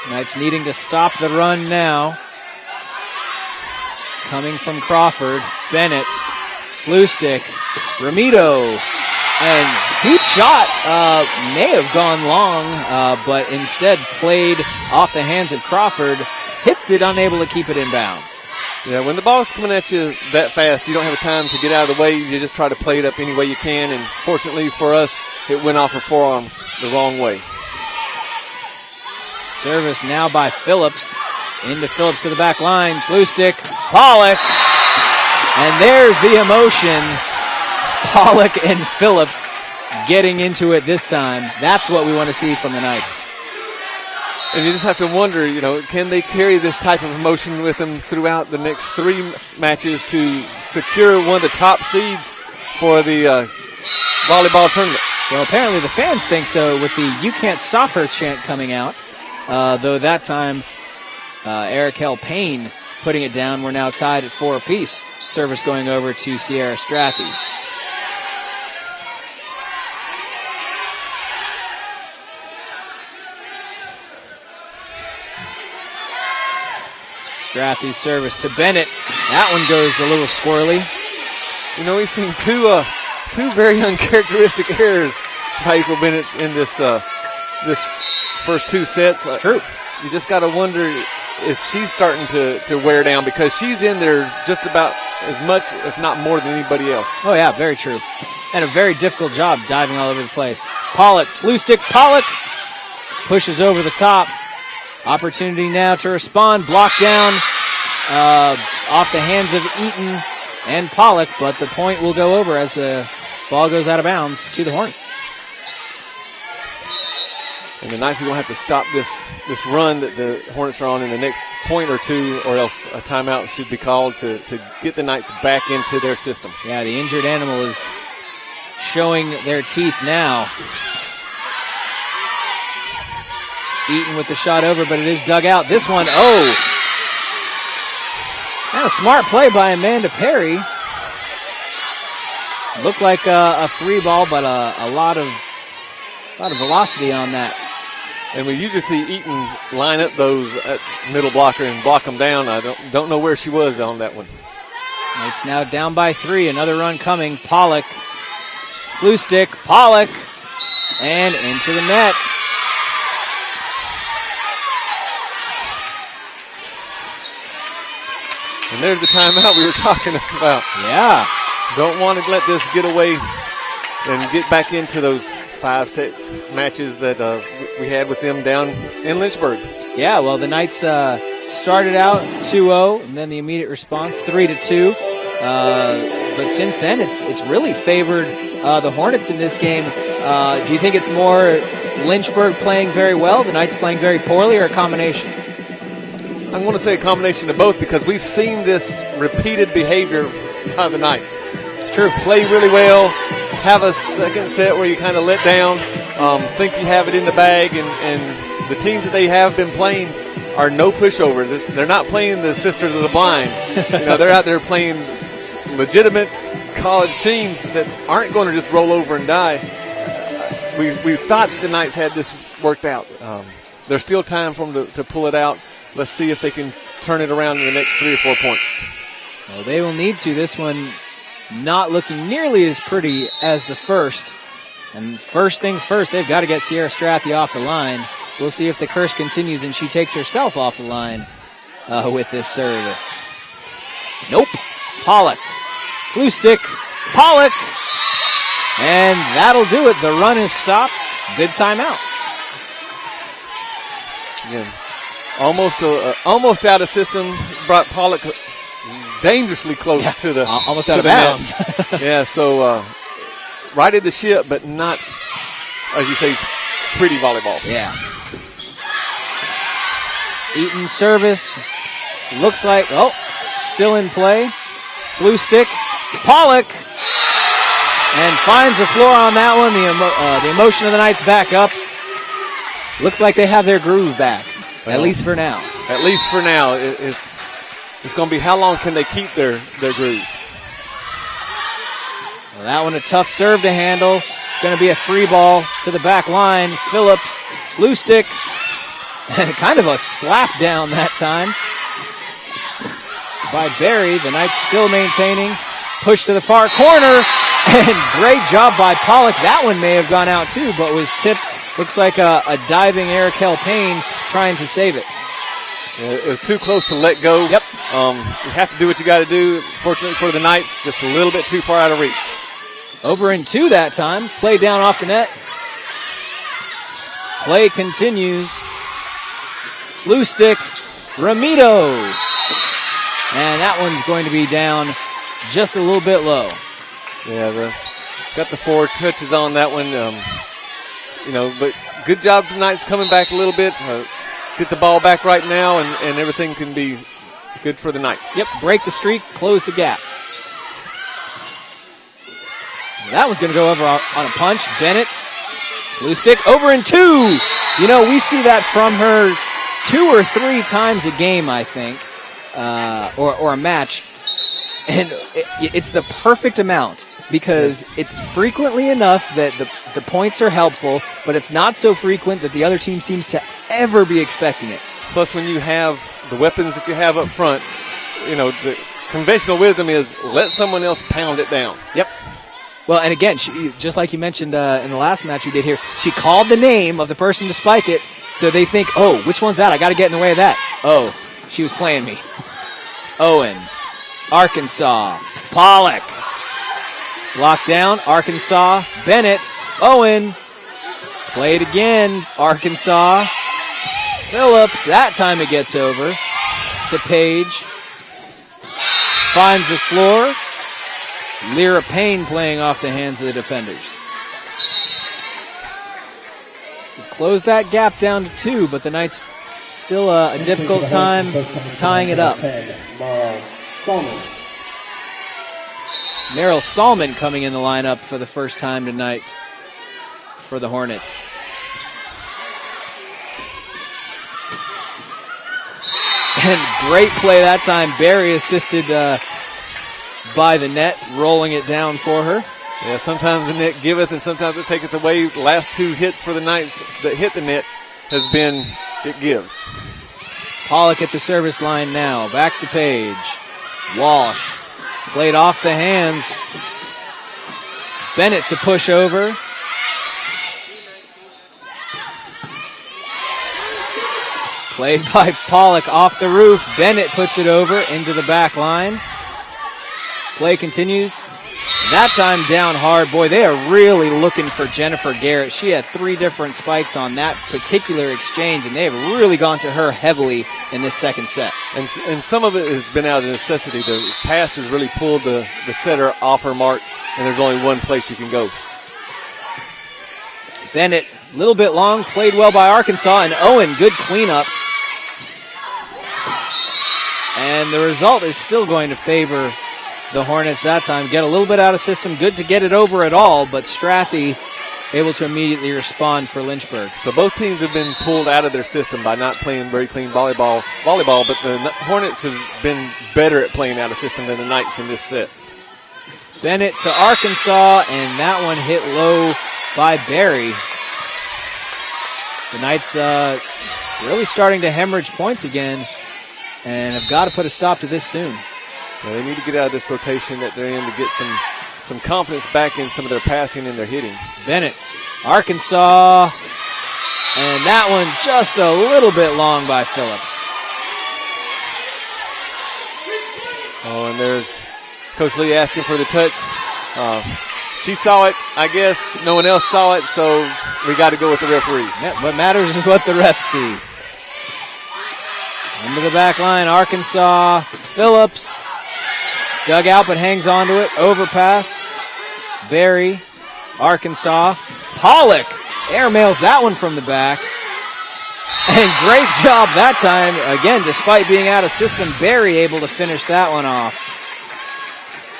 Knights needing to stop the run now. Coming from Crawford. Bennett. Slew stick. Ramito. And deep shot may have gone long, but instead played off the hands of Crawford. Hits it, unable to keep it in bounds. Yeah, when the ball's coming at you that fast, you don't have time to get out of the way. You just try to play it up any way you can, and fortunately for us, it went off her forearms the wrong way. Service now by Phillips. Into Phillips to the back line. Slew stick. Pollock. And there's the emotion. Pollock and Phillips getting into it this time. That's what we want to see from the Knights. And you just have to wonder, can they carry this type of emotion with them throughout the next 3 matches to secure one of the top seeds for the volleyball tournament? Well, apparently the fans think so with the "You Can't Stop Her" chant coming out. Though that time, Eric Payne putting it down. We're now tied at 4 apiece. Service going over to Sierra Strathy. Strathy's service to Bennett. That one goes a little squirrely. We've seen two very uncharacteristic errors by April Bennett in this first 2 sets. It's true. You just got to wonder, is she starting to wear down, because she's in there just about as much, if not more, than anybody else. Oh, yeah, very true. And a very difficult job diving all over the place. Pollock, slew stick, Pollock pushes over the top. Opportunity now to respond. Blocked down off the hands of Eaton and Pollock, but the point will go over as the ball goes out of bounds to the Hornets. And the Knights are going to have to stop this run that the Hornets are on in the next point or 2, or else a timeout should be called to get the Knights back into their system. Yeah, the injured animal is showing their teeth now. Eaton with the shot over, but it is dug out. This one, oh. And a smart play by Amanda Perry. Looked like a free ball, but a lot of velocity on that. And we usually see Eaton line up those at middle blocker and block them down. I don't know where she was on that one. It's now down by 3. Another run coming. Pollock. Flu stick. Pollock. And into the net. And there's the timeout we were talking about. Yeah. Don't want to let this get away and get back into those 5-set matches that we had with them down in Lynchburg. Yeah, well, the Knights started out 2-0, and then the immediate response 3-2. But since then, it's really favored the Hornets in this game. Do you think it's more Lynchburg playing very well, the Knights playing very poorly, or a combination? I'm going to say a combination of both because we've seen this repeated behavior by the Knights. It's true. Play really well, have a second set where you kind of let down, think you have it in the bag, and the teams that they have been playing are no pushovers. They're not playing the Sisters of the Blind. They're out there playing legitimate college teams that aren't going to just roll over and die. We thought that the Knights had this worked out. There's still time for them to pull it out. Let's see if they can turn it around in the next 3 or 4 points. Well, they will need to. This one not looking nearly as pretty as the first. And first things first, they've got to get Sierra Strathy off the line. We'll see if the curse continues and she takes herself off the line with this service. Nope. Pollock. Flu stick. Pollock. And that'll do it. The run is stopped. Good timeout. Again, almost out of system. Brought Pollock dangerously close to the almost out of bounds. Yeah, so righted the ship, but not, as you say, pretty volleyball. Yeah. Eaton service. Looks like, still in play. Flu stick. Pollock. And finds the floor on that one. The emotion of the Knights back up. Looks like they have their groove back, at least for now. At least for now. It's going to be how long can they keep their groove. Well, that one a tough serve to handle. It's going to be a free ball to the back line. Phillips, flu stick, and kind of a slap down that time by Barry. The Knights still maintaining. Push to the far corner, and great job by Pollock. That one may have gone out too, but was tipped. Looks like a diving Erikel Payne trying to save it. Yeah, it was too close to let go. Yep. You have to do what you got to do. Fortunately for the Knights, just a little bit too far out of reach. Over in 2 that time. Play down off the net. Play continues. Flu stick, Ramito. And that one's going to be down just a little bit low. Yeah, got the 4 touches on that one. But good job for the Knights coming back a little bit. Get the ball back right now, and everything can be good for the Knights. Yep, break the streak, close the gap. That one's going to go over on a punch. Bennett, flu stick, over in 2. We see that from her 2 or 3 times a game, I think, or a match. And it's the perfect amount because it's frequently enough that the points are helpful, but it's not so frequent that the other team seems to ever be expecting it. Plus, when you have the weapons that you have up front, the conventional wisdom is let someone else pound it down. Yep. Well, and again, she, just like you mentioned in the last match we did here, she called the name of the person to spike it, so they think, oh, which one's that? I got to get in the way of that. Oh, she was playing me. Owen, Arkansas, Pollock. Locked down, Arkansas, Bennett, Owen. Played again, Arkansas. Phillips, that time it gets over to Page. Finds the floor. Lyra Payne playing off the hands of the defenders. Close that gap down to 2, but the Knights still a difficult time tying it up. Meryl Salmon coming in the lineup for the first time tonight for the Hornets. And great play that time. Barry assisted by the net, rolling it down for her. Yeah, sometimes the net giveth and sometimes it taketh away. The last 2 hits for the Knights that hit the net has been it gives. Pollock at the service line now. Back to Page. Walsh played off the hands. Bennett to push over. Played by Pollock off the roof. Bennett puts it over into the back line. Play continues. That time down hard. Boy, they are really looking for Jennifer Garrett. She had 3 different spikes on that particular exchange, and they have really gone to her heavily in this second set. And some of it has been out of necessity. The pass has really pulled the setter off her mark, and there's only one place you can go. Bennett, a little bit long, played well by Arkansas, and Owen, good cleanup. And the result is still going to favor the Hornets that time. Get a little bit out of system. Good to get it over at all, but Strathy able to immediately respond for Lynchburg. So both teams have been pulled out of their system by not playing very clean volleyball, but the Hornets have been better at playing out of system than the Knights in this set. Bennett to Arkansas, and that one hit low by Barry. The Knights really starting to hemorrhage points again, and have got to put a stop to this soon. Yeah, they need to get out of this rotation that they're in to get some confidence back in some of their passing and their hitting. Bennett, Arkansas, and that one just a little bit long by Phillips. Oh, and there's Coach Lee asking for the touch. She saw it, I guess. No one else saw it, so we got to go with the referees. Yeah, what matters is what the refs see. Into the back line, Arkansas, Phillips. Dug out but hangs on to it. Overpassed. Barry, Arkansas. Pollock airmails that one from the back. And great job that time. Again, despite being out of system, Barry able to finish that one off.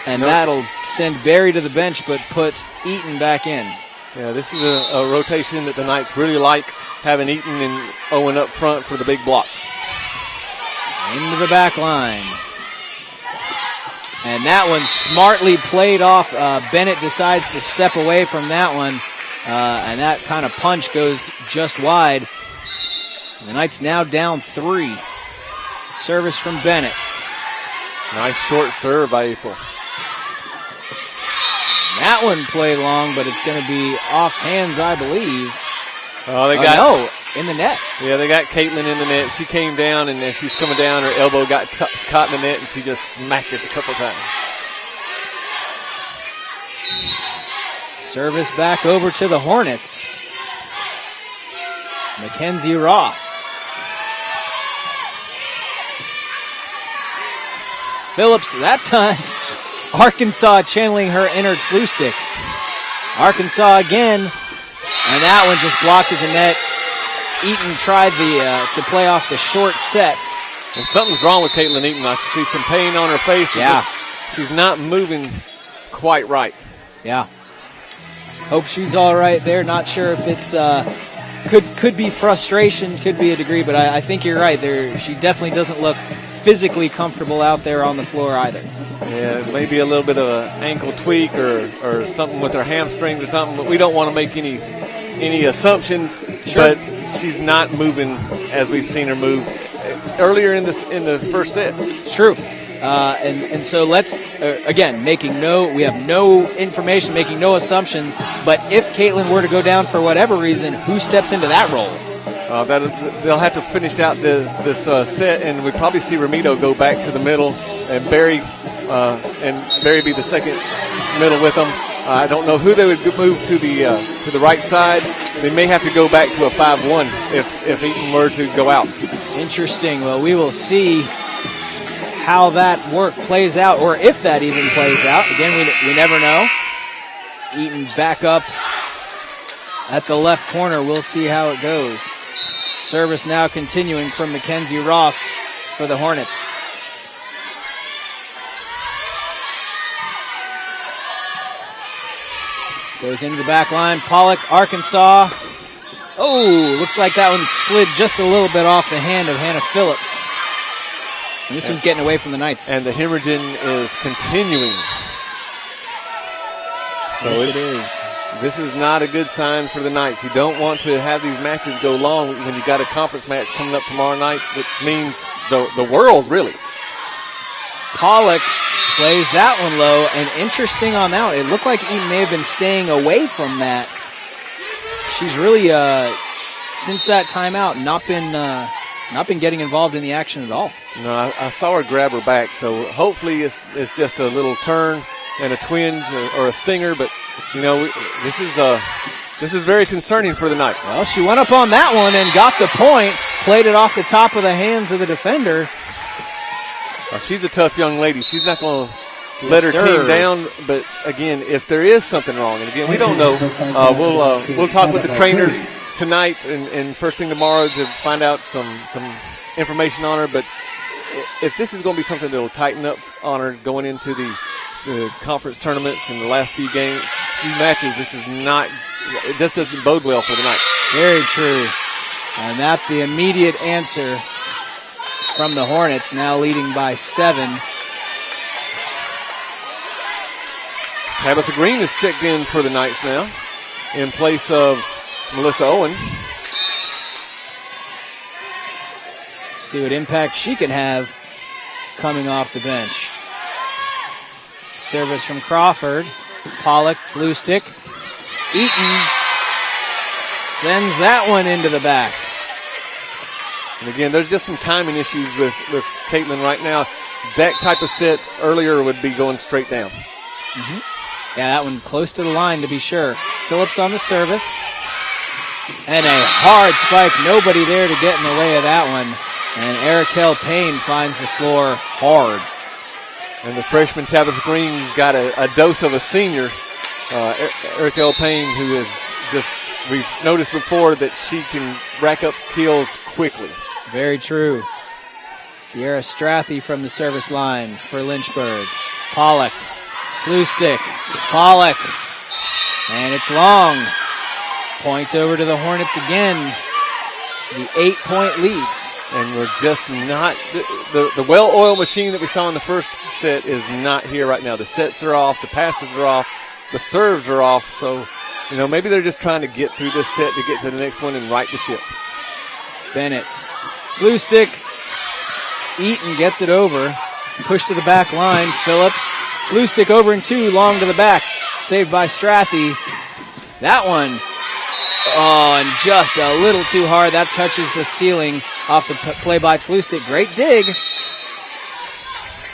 And that'll send Barry to the bench but put Eaton back in. Yeah, this is a rotation that the Knights really like, having Eaton and Owen up front for the big block. Into the back line. And that one smartly played off. Bennett decides to step away from that one. And that kind of punch goes just wide. The Knights now down 3. Service from Bennett. Nice short serve by April. That one played long, but it's going to be off hands, I believe. Oh, no, in the net. Yeah, they got Caitlin in the net. She came down, and as she's coming down, her elbow got caught in the net, and she just smacked it a couple times. Service back over to the Hornets. Mackenzie Ross. Phillips, that time, Arkansas channeling her inner flu stick. Arkansas again, and that one just blocked at the net. Eaton tried to play off the short set. And something's wrong with Caitlin Eaton. I can see some pain on her face. Yeah. She's not moving quite right. Yeah. Hope she's all right there. Not sure if it's could be frustration, could be a degree, but I think you're right. She definitely doesn't look physically comfortable out there on the floor either. Yeah, maybe a little bit of an ankle tweak or something with her hamstrings or something, but we don't want to make any assumptions. Sure. But she's not moving as we've seen her move earlier in the first set. It's true. And so let's, again, we have no information, making no assumptions, but if Caitlin were to go down for whatever reason, who steps into that role? They'll have to finish out this set, and we probably see Ramito go back to the middle, and Barry be the second middle with them. I don't know who they would move to the right side. They may have to go back to a 5-1 if Eaton were to go out. Interesting. Well, we will see how that work plays out, or if that even plays out. Again, we never know. Eaton back up at the left corner. We'll see how it goes. Service now continuing from Mackenzie Ross for the Hornets. Goes into the back line. Pollock, Arkansas. Oh, looks like that one slid just a little bit off the hand of Hannah Phillips. And this one's getting away from the Knights. And the hemorrhaging is continuing. So yes, it is. This is not a good sign for the Knights. You don't want to have these matches go long when you've got a conference match coming up tomorrow night. It means the world, really. Pollock plays that one low, and interesting on that one. It looked like Eaton may have been staying away from that. She's really, since that timeout, not been getting involved in the action at all. No, I saw her grab her back, so hopefully it's just a little turn and a twinge or a stinger, but you know, this is very concerning for the Knights. Well, she went up on that one and got the point, played it off the top of the hands of the defender. Well, she's a tough young lady. She's not going to let her team down, but again, if there is something wrong, and again, we don't know, we'll talk with the trainers tonight and first thing tomorrow to find out some information on her, but if this is going to be something that will tighten up on her going into the conference tournaments and the last few matches, this doesn't bode well for the Knights. Very true. And that's the immediate answer from the Hornets, now leading by 7. Tabitha Green is checked in for the Knights now in place of Melissa Owen. See what impact she can have coming off the bench. Service from Crawford. Pollock, loose stick. Eaton sends that one into the back. And again, there's just some timing issues with Caitlin right now. That type of set earlier would be going straight down. Mm-hmm. Yeah, that one close to the line to be sure. Phillips on the service. And a hard spike. Nobody there to get in the way of that one. And Erikel Payne finds the floor hard. And the freshman Tabitha Green got a dose of a senior. Erikel Payne, who is just, we've noticed before that she can rack up kills quickly. Very true. Sierra Strathy from the service line for Lynchburg. Pollock, loose stick. Pollock. And it's long. Point over to the Hornets again. The 8-point lead. And we're just not, the well-oiled machine that we saw in the first set is not here right now. The sets are off, the passes are off, the serves are off. So, you know, maybe they're just trying to get through this set to get to the next one and right the ship. Bennett, loose stick. Eaton gets it over. Push to the back line. Phillips, loose stick over and 2, long to the back. Saved by Strathy. That one. Oh, and just a little too hard. That touches the ceiling off the play by Tlustik. Great dig.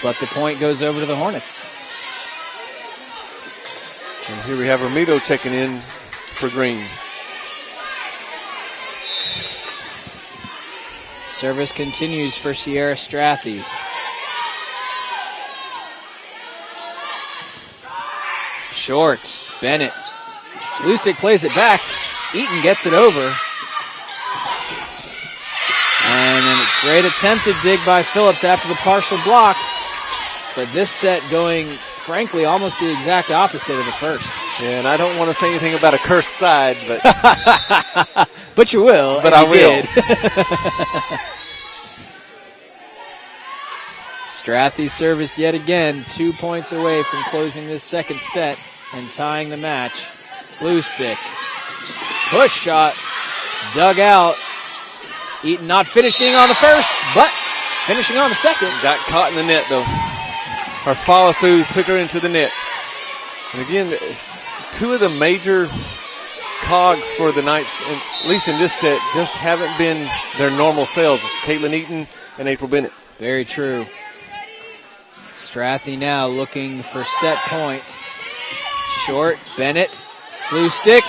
But the point goes over to the Hornets. And here we have Romito checking in for Green. Service continues for Sierra Strathy. Short. Bennett. Tlustik plays it back. Eaton gets it over. And then a great attempted dig by Phillips after the partial block. But this set going, frankly, almost the exact opposite of the first. Yeah, and I don't want to say anything about a cursed side, but but you will. But I will. Strathy's service yet again, 2 points away from closing this second set and tying the match. Loose stick. Push shot. Dug out. Eaton not finishing on the first, but finishing on the second. Got caught in the net, though. Her follow-through took her into the net. And again, 2 of the major cogs for the Knights, at least in this set, just haven't been their normal selves. Caitlin Eaton and April Bennett. Very true. Strathy now looking for set point. Short. Bennett. Loose stick.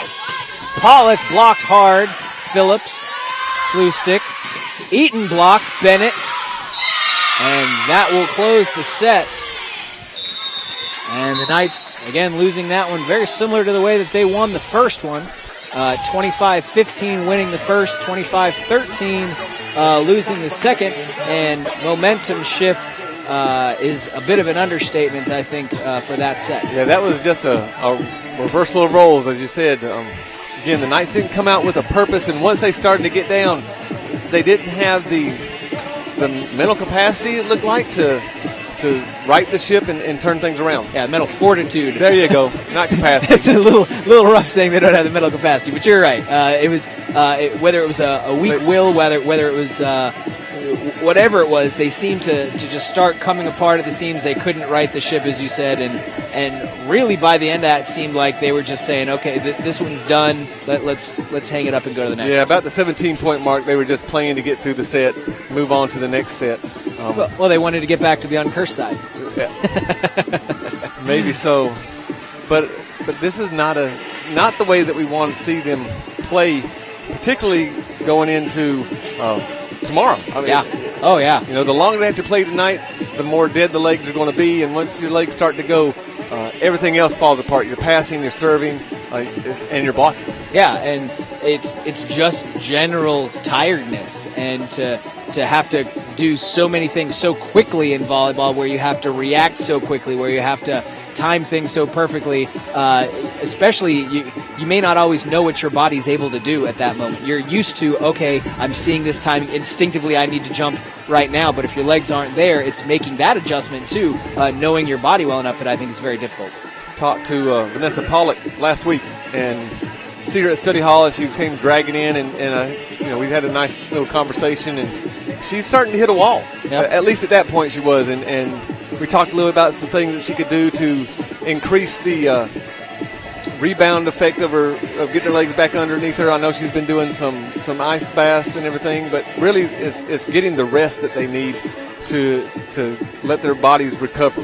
Pollock blocked hard. Phillips. Loose stick. Eaton blocked. Bennett. And that will close the set. And the Knights, again, losing that one very similar to the way that they won the first one. 25-15 winning the first, 25-13 losing the second. And momentum shift is a bit of an understatement, I think, for that set. Yeah, that was just a reversal of roles, as you said. Again, the Knights didn't come out with a purpose, and once they started to get down, they didn't have the the mental capacity, it looked like, to right the ship and turn things around. Yeah, mental fortitude. There you go. Not capacity. It's a little rough saying they don't have the mental capacity, but you're right. It was whether it was a weak will, whether it was whatever it was, they seemed to just start coming apart at the seams. They couldn't right the ship, as you said, and really by the end of that, it seemed like they were just saying, okay, this one's done. Let's hang it up and go to the next. Yeah, about the 17-point mark, they were just playing to get through the set, move on to the next set. Well, they wanted to get back to the uncursed side. Yeah. Maybe so, but this is not the way that we want to see them play, particularly going into tomorrow. I mean, yeah. Oh, yeah. The longer they have to play tonight, the more dead the legs are going to be, and once your legs start to go, everything else falls apart. Your passing, your serving, and your blocking. Yeah, and it's just general tiredness, and to have to do so many things so quickly in volleyball, where you have to react so quickly, where you have to time things so perfectly, especially you may not always know what your body's able to do at that moment. You're used to, okay, I'm seeing this time, instinctively I need to jump right now, but if your legs aren't there, it's making that adjustment too, knowing your body well enough that I think is very difficult. Talked to Vanessa Pollock last week, and see her at study hall, and she came dragging in, and we had a nice little conversation, and she's starting to hit a wall. Yep. At least at that point she was, and we talked a little about some things that she could do to increase the rebound effect of getting her legs back underneath her. I know she's been doing some ice baths and everything, but really it's getting the rest that they need to let their bodies recover.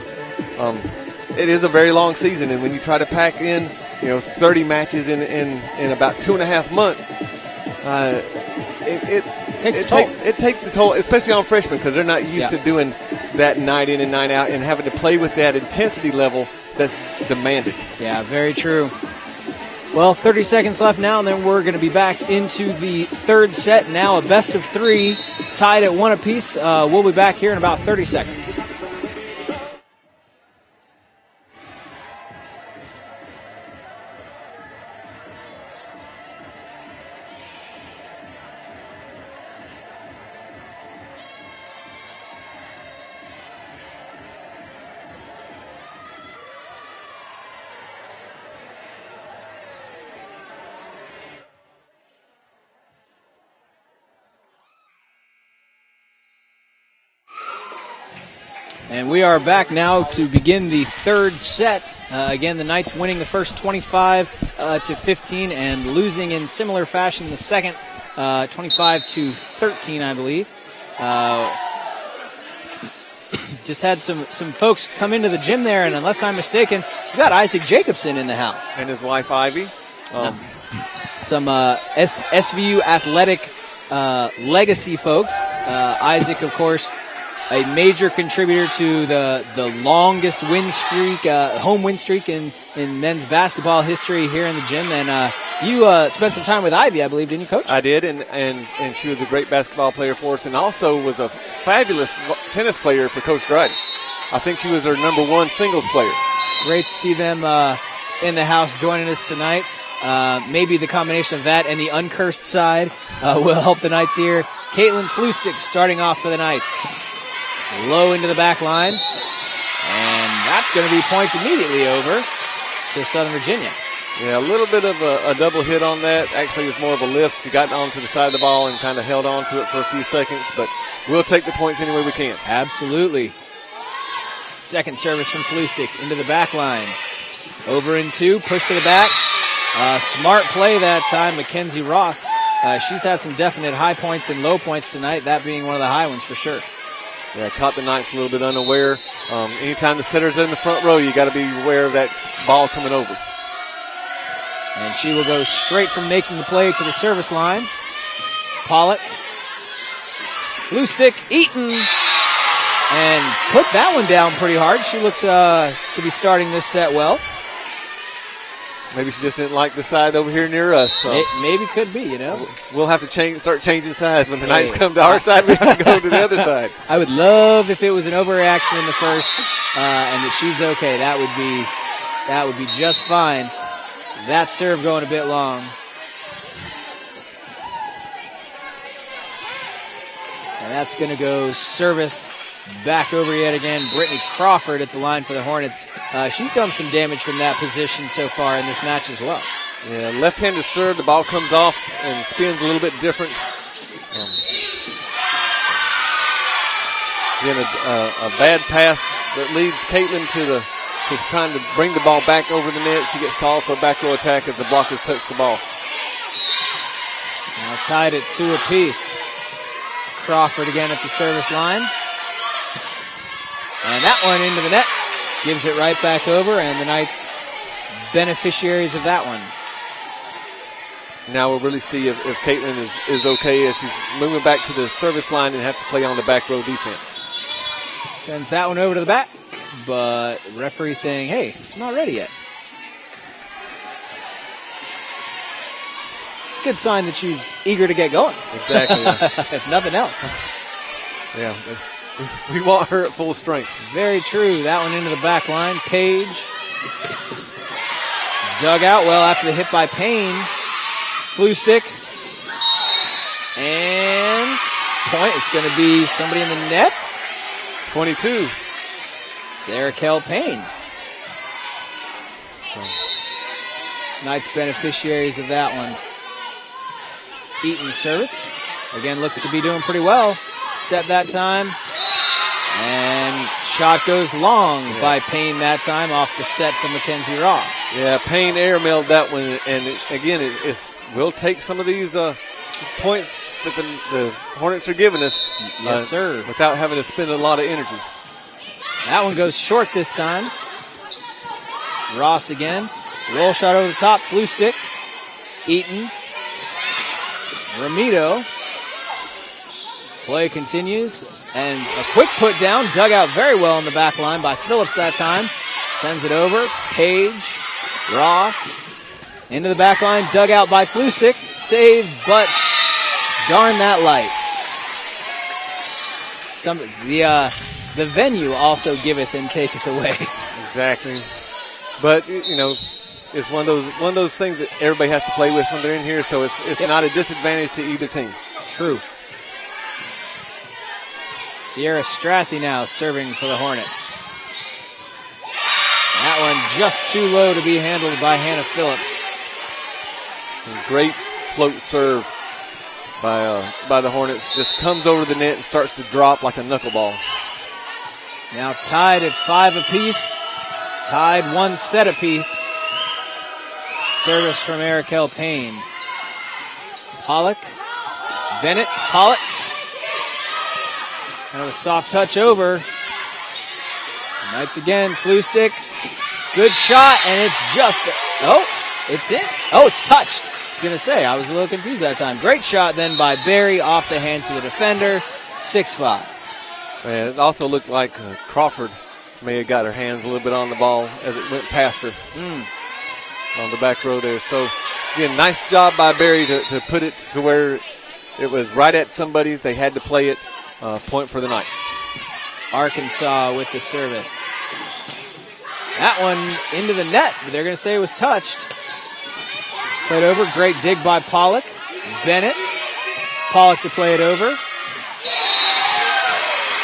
It is a very long season, and when you try to pack in 30 matches in about 2.5 months, it takes a toll, especially on freshmen, because they're not used to doing that night in and night out and having to play with that intensity level that's demanded. Yeah, very true. Well, 30 seconds left now, and then we're going to be back into the third set. Now a best of three, tied at 1 apiece. We'll be back here in about 30 seconds. And we are back now to begin the third set. Again, the Knights winning the first 25-15 and losing in similar fashion the second, 25-13, I believe. Just had some folks come into the gym there, and unless I'm mistaken, we've got Isaac Jacobson in the house. And his wife, Ivy. Some SVU athletic legacy folks. Isaac, of course, a major contributor to the longest win streak, home win streak in men's basketball history here in the gym. And you spent some time with Ivy, I believe, didn't you, Coach? I did, and she was a great basketball player for us, and also was a fabulous tennis player for Coach Dryden. I think she was our number one singles player. Great to see them in the house joining us tonight. Maybe the combination of that and the uncursed side will help the Knights here. Caitlin Slustig starting off for the Knights. Low into the back line. And that's going to be points immediately over to Southern Virginia. Yeah, a little bit of a double hit on that. Actually, it was more of a lift. She got onto the side of the ball and kind of held on to it for a few seconds. But we'll take the points any way we can. Absolutely. Second service from Slustig into the back line. Over in two, push to the back. Smart play that time, Mackenzie Ross. She's had some definite high points and low points tonight, that being one of the high ones for sure. Yeah, caught the Knights a little bit unaware. Anytime the setter's in the front row, you got to be aware of that ball coming over. And she will go straight from making the play to the service line. Pollock. Slustig, Eaton. And put that one down pretty hard. She looks to be starting this set well. Maybe she just didn't like the side over here near us. So. Maybe could be, you know. We'll have to start changing sides. When the Knights come to our side, we have to go to the other side. I would love if it was an overreaction in the first and that she's okay. That would be just fine. That serve going a bit long. And that's going to go service back over yet again. Brittany Crawford at the line for the Hornets. She's done some damage from that position so far in this match as well. Yeah, left-handed serve. The ball comes off and spins a little bit different. Again, a bad pass that leads Caitlin to trying to bring the ball back over the net. She gets called for a back row attack as the blockers touch the ball. Now tied at 2 apiece. Crawford again at the service line. And that one into the net. Gives it right back over, and the Knights beneficiaries of that one. Now we'll really see if Caitlin is okay as she's moving back to the service line and have to play on the back row defense. Sends that one over to the back, but referee saying, hey, I'm not ready yet. It's a good sign that she's eager to get going. Exactly. If nothing else. Yeah, we want her at full strength. Very true. That one into the back line. Page. Dug out well after the hit by Payne. Flu stick. And point. It's going to be somebody in the net. 22. It's Erikel Payne. So. Knights beneficiaries of that one. Eaton service. Again, looks to be doing pretty well. Set that time. And shot goes long by Payne that time off the set from Mackenzie Ross. Yeah, Payne airmailed that one. And again, we'll take some of these points that the Hornets are giving us. Yes, sir. Without having to spend a lot of energy. That one goes short this time. Ross again. Roll shot over the top. Flu stick. Eaton. Ramito. Play continues. And a quick put down. Dug out very well in the back line by Phillips that time. Sends it over. Page. Ross. Into the back line. Dug out by Flu stick. Saved, but darn that light. The venue also giveth and taketh away. Exactly. But, it's one of those things that everybody has to play with when they're in here, so it's not a disadvantage to either team. True. Sierra Strathy now serving for the Hornets. That one's just too low to be handled by Hannah Phillips. Great float serve by the Hornets. Just comes over the net and starts to drop like a knuckleball. Now tied at 5 apiece. Tied 1 set apiece. Service from Erikel Payne. Pollock. Bennett. Pollock. Kind of a soft touch over. Knights again. Flu stick. Good shot, and it's just... it's in. It's touched. I was going to say, I was a little confused that time. Great shot then by Barry off the hands of the defender. 6-5. Man, it also looked like Crawford may have got her hands a little bit on the ball as it went past her on the back row there. So, again, nice job by Barry to put it to where it was right at somebody. They had to play it. Point for the Knights. Arkansas with the service. That one into the net, but they're going to say it was touched. Played over. Great dig by Pollock. Bennett. Pollock to play it over.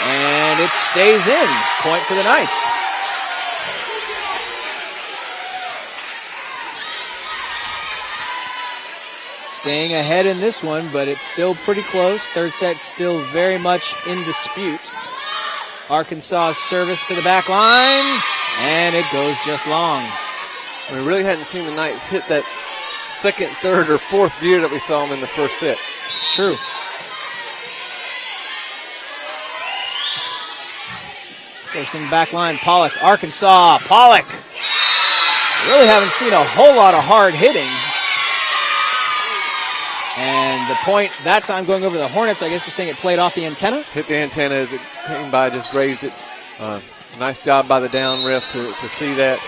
And it stays in. Point to the Knights. Staying ahead in this one, but it's still pretty close. Third set still very much in dispute. Arkansas service to the back line, and it goes just long. We really hadn't seen the Knights hit that second, third, or fourth gear that we saw them in the first set. It's true. So some back line, Pollock, Arkansas, Pollock. Really haven't seen a whole lot of hard hitting. And the point that time going over the Hornets, I guess they're saying it played off the antenna? Hit the antenna as it came by, just grazed it. Nice job by the down ref to see that.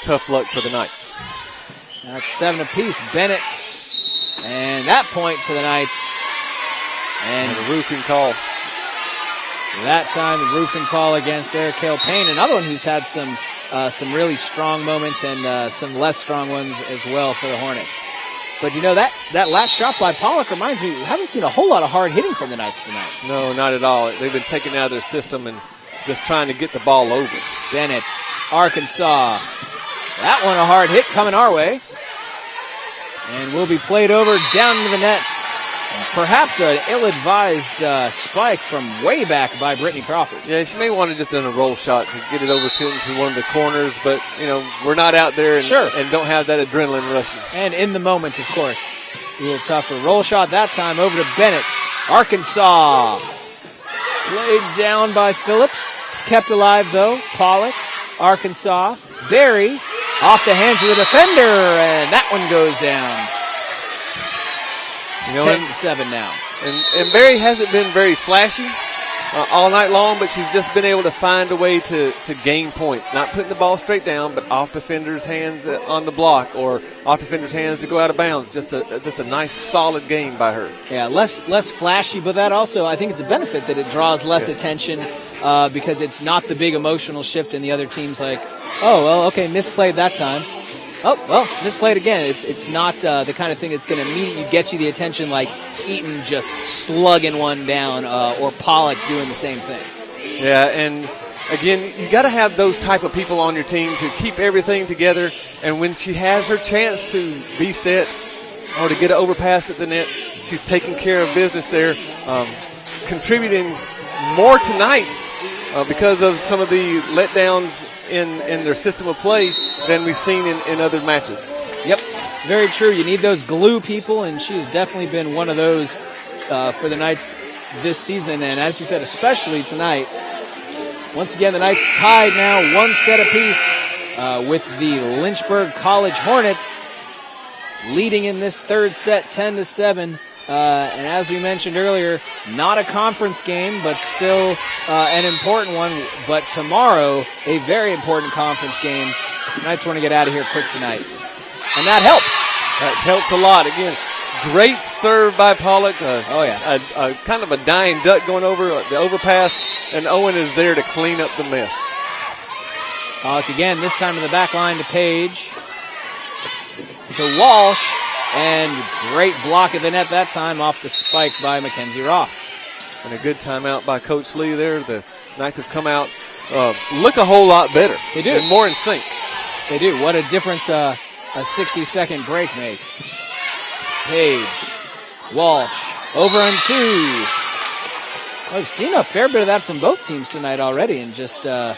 Tough luck for the Knights. Now it's 7 apiece. Bennett. And that point to the Knights. And a roofing call. That time, the roofing call against Erikel Payne, another one who's had some really strong moments and some less strong ones as well for the Hornets. But, that last shot by Pollock reminds me, we haven't seen a whole lot of hard hitting from the Knights tonight. No, not at all. They've been taken out of their system and just trying to get the ball over. Bennett, Arkansas. That one a hard hit coming our way. And will be played over down into the net. Perhaps an ill-advised spike from way back by Brittany Crawford. Yeah, she may want to just done a roll shot to get it over to one of the corners, but, we're not out there and don't have that adrenaline rushing. And in the moment, of course, a little tougher. Roll shot that time over to Bennett. Arkansas. Played down by Phillips. It's kept alive, though. Pollock, Arkansas. Berry off the hands of the defender, and that one goes down. 10-7 now. And Berry hasn't been very flashy all night long, but she's just been able to find a way to gain points. Not putting the ball straight down, but off defenders' hands on the block or off defenders' hands to go out of bounds. Just a nice, solid game by her. Yeah, less flashy, but that also, I think it's a benefit that it draws less attention because it's not the big emotional shift in the other teams like, oh, well, okay, misplayed that time. Oh, well, misplayed again. It's not the kind of thing that's going to immediately get you the attention like Eaton just slugging one down or Pollock doing the same thing. Yeah, and again, you got to have those type of people on your team to keep everything together. And when she has her chance to be set or to get an overpass at the net, she's taking care of business there, contributing more tonight because of some of the letdowns in their system of play than we've seen in other matches. Yep, very true. You need those glue people, and she has definitely been one of those for the Knights this season. And as you said, especially tonight. Once again, the Knights tied now, one set apiece with the Lynchburg College Hornets, leading in this third set 10-7. And as we mentioned earlier, not a conference game, but still an important one. But tomorrow, a very important conference game. The Knights want to get out of here quick tonight. And that helps. That helps a lot. Again, great serve by Pollock. A kind of a dying duck going over the overpass, and Owen is there to clean up the mess. Pollock again, this time in the back line to Page. To Walsh. And great block at the net that time off the spike by Mackenzie Ross. And a good timeout by Coach Lee there. The Knights have come out, look a whole lot better. They do. And more in sync. They do. What a difference a 60-second break makes. Page, Walsh, over and two. I've seen a fair bit of that from both teams tonight already in just the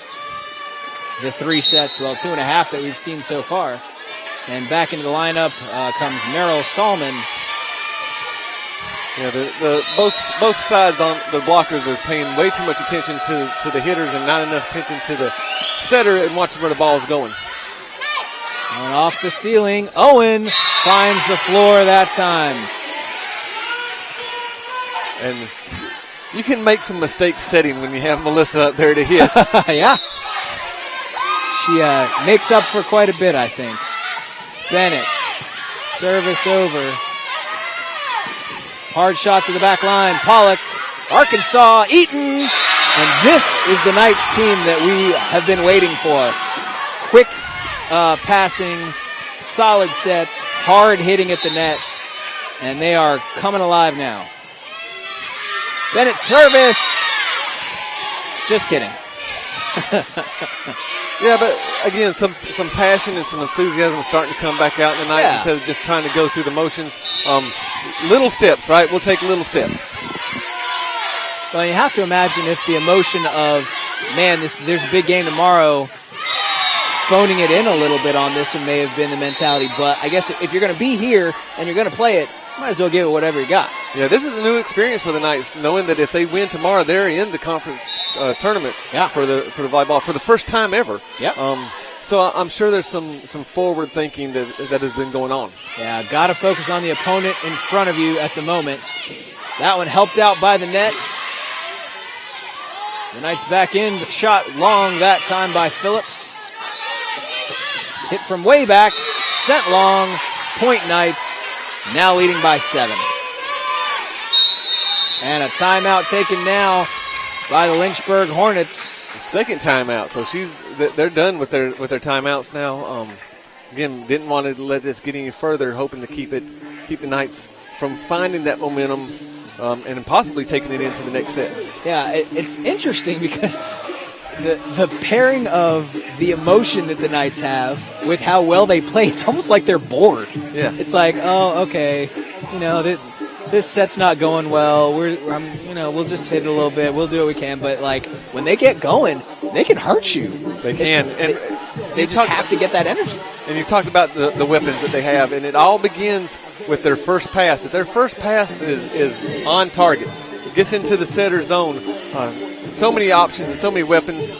3 sets, 2.5 that we've seen so far. And back into the lineup comes Merrill Salmon. Yeah, both sides on the blockers are paying way too much attention to the hitters and not enough attention to the setter and watching where the ball is going. And off the ceiling, Owen finds the floor that time. And you can make some mistakes setting when you have Melissa up there to hit. Yeah. She makes up for quite a bit, I think. Bennett, service over. Hard shot to the back line. Pollock, Arkansas, Eaton. And this is the Knights team that we have been waiting for. Quick passing, solid sets, hard hitting at the net. And they are coming alive now. Bennett service. Just kidding. Yeah, but again, some passion and some enthusiasm starting to come back out in the Knights instead of just trying to go through the motions. Little steps, right? We'll take little steps. Well, you have to imagine if the emotion of, man, there's a big game tomorrow, phoning it in a little bit on this one may have been the mentality. But I guess if you're going to be here and you're going to play it, you might as well give it whatever you got. Yeah, this is a new experience for the Knights, knowing that if they win tomorrow, they're in the conference tournament for the volleyball for the first time ever. Yeah. So I'm sure there's some forward thinking that has been going on. Yeah, got to focus on the opponent in front of you at the moment. That one helped out by the net. The Knights back in, but shot long that time by Phillips. Hit from way back, sent long, point Knights, now leading by 7. And a timeout taken now by the Lynchburg Hornets. The second timeout, so they're done with their timeouts now. again, didn't want to let this get any further, hoping to keep the Knights from finding that momentum and possibly taking it into the next set. Yeah, it's interesting because the pairing of the emotion that the Knights have with how well they play, it's almost like they're bored. Yeah. It's like, oh, okay, this set's not going well. We'll just hit it a little bit. We'll do what we can. But, like, when they get going, they can hurt you. They can. And they just have to get that energy. And you talked about the weapons that they have, and it all begins with their first pass. If their first pass is on target, gets into the setter zone, so many options and so many weapons,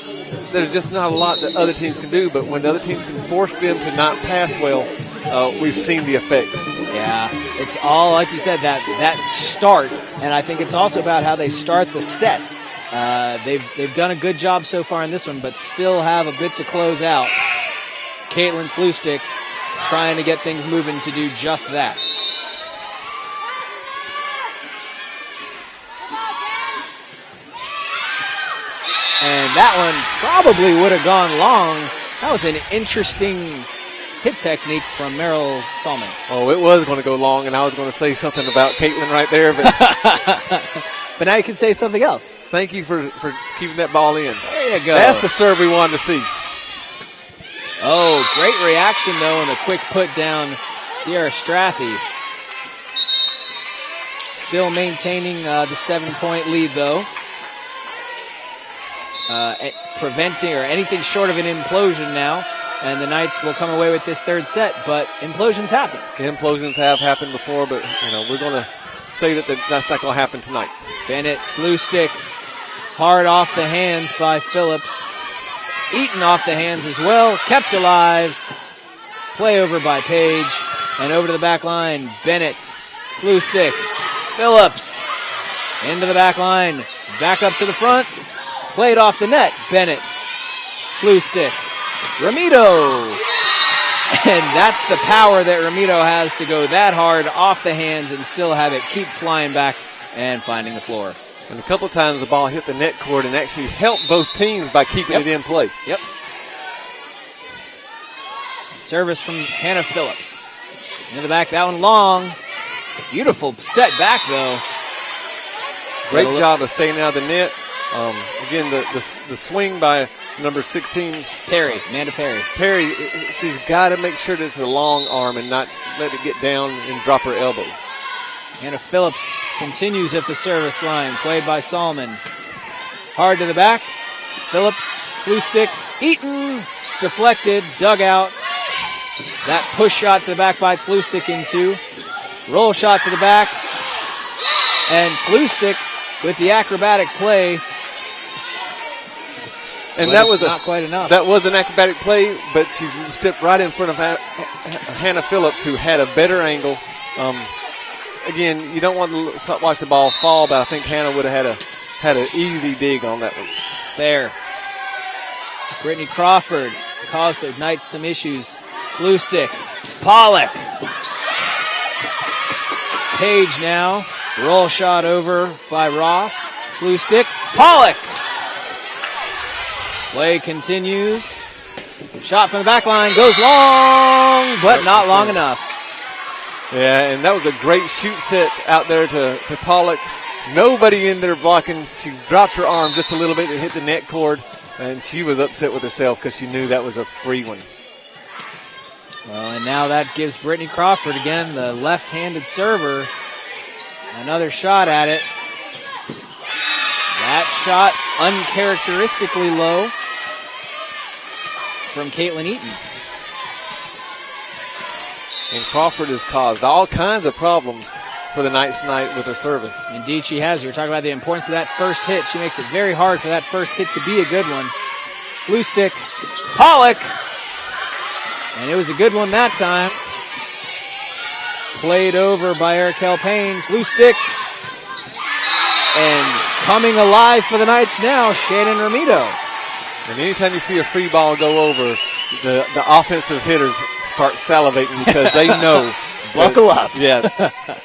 there's just not a lot that other teams can do. But when the other teams can force them to not pass well, we've seen the effects. Yeah, it's all, like you said, that start, and I think it's also about how they start the sets. They've done a good job so far in this one, but still have a bit to close out. Caitlin Flustick trying to get things moving to do just that. And that one probably would have gone long. That was an interesting hit technique from Meryl Salman. Oh, it was going to go long, and I was going to say something about Caitlin right there. But but now you can say something else. Thank you for keeping that ball in. There you go. That's the serve we wanted to see. Oh, great reaction, though, and a quick put down. Sierra Strathy still maintaining the 7-point lead, though. Preventing or anything short of an implosion now. And the Knights will come away with this third set, but implosions happen. Implosions have happened before, but we're going to say that that's not going to happen tonight. Bennett, slew stick, hard off the hands by Phillips. Eaton off the hands as well, kept alive. Play over by Page, and over to the back line. Bennett, slew stick, Phillips, into the back line, back up to the front. Played off the net, Bennett, slew stick. Ramito. And that's the power that Ramito has to go that hard off the hands and still have it keep flying back and finding the floor. And a couple times the ball hit the net cord and actually helped both teams by keeping it in play. Yep. Service from Hannah Phillips. Into the back, that one long. Beautiful set back, though. Great job of staying out of the net. Again, the swing by number 16. Perry, Amanda Perry. Perry, she's got to make sure that it's a long arm and not let it get down and drop her elbow. Hannah Phillips continues at the service line, played by Salman. Hard to the back. Phillips, slew stick, Eaton, deflected, dug out. That push shot to the back by slew stick into. Roll shot to the back. And slew stick with the acrobatic play. And but that was not quite enough. That was an acrobatic play, but she stepped right in front of Hannah Phillips, who had a better angle. Again, you don't want to watch the ball fall, but I think Hannah would have had an easy dig on that one. Fair. Brittany Crawford caused the Knights some issues. Slew stick. Pollock. Page now. Roll shot over by Ross. Slew stick. Pollock. Play continues. Shot from the back line goes long, but not long enough. Yeah, and that was a great shoot set out there to Pollock. Nobody in there blocking. She dropped her arm just a little bit and hit the net cord, and she was upset with herself because she knew that was a free one. Well, and now that gives Brittany Crawford, again, the left-handed server, another shot at it. That shot uncharacteristically low from Caitlin Eaton. And Crawford has caused all kinds of problems for the Knights tonight with her service. Indeed she has. We were talking about the importance of that first hit. She makes it very hard for that first hit to be a good one. Flu stick, Pollock. And it was a good one that time. Played over by Erikel Payne. Flu stick. And coming alive for the Knights now, Shannon Ramito. And anytime you see a free ball go over, the offensive hitters start salivating because they know. Buckle up. Yeah,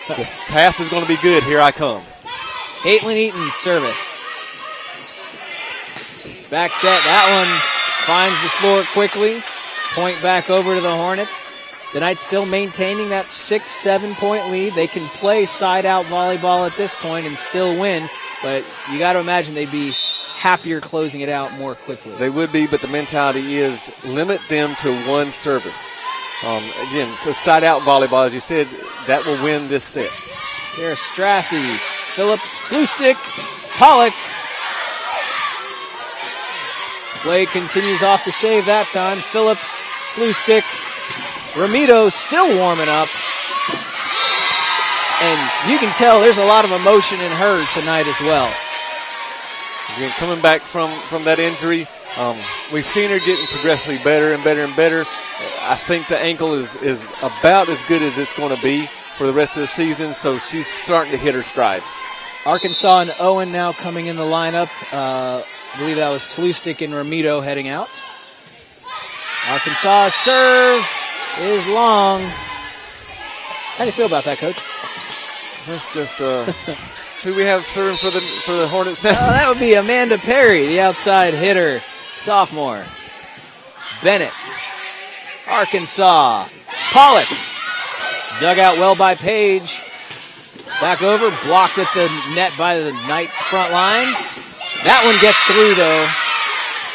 this pass is going to be good. Here I come. Caitlin Eaton's service. Back set. That one finds the floor quickly. Point back over to the Hornets. The Knights still maintaining that 6-7 point lead. They can play side-out volleyball at this point and still win, but you got to imagine they'd be happier closing it out more quickly. They would be, but the mentality is limit them to one service. Again, so side-out volleyball, as you said, that will win this set. Sarah Straffy, Phillips, Klustik, Pollock. Play continues off the save that time. Phillips, Klustik, Ramito still warming up. And you can tell there's a lot of emotion in her tonight as well. Again, coming back from that injury, we've seen her getting progressively better and better and better. I think the ankle is about as good as it's going to be for the rest of the season, so she's starting to hit her stride. Arkansas and Owen now coming in the lineup. I believe that was Tlustik and Ramito heading out. Arkansas serve is long. How do you feel about that, Coach? That's just who we have serving for the Hornets now. That would be Amanda Perry, the outside hitter, sophomore. Bennett, Arkansas, Pollock. Dug out well by Page. Back over, blocked at the net by the Knights front line. That one gets through, though.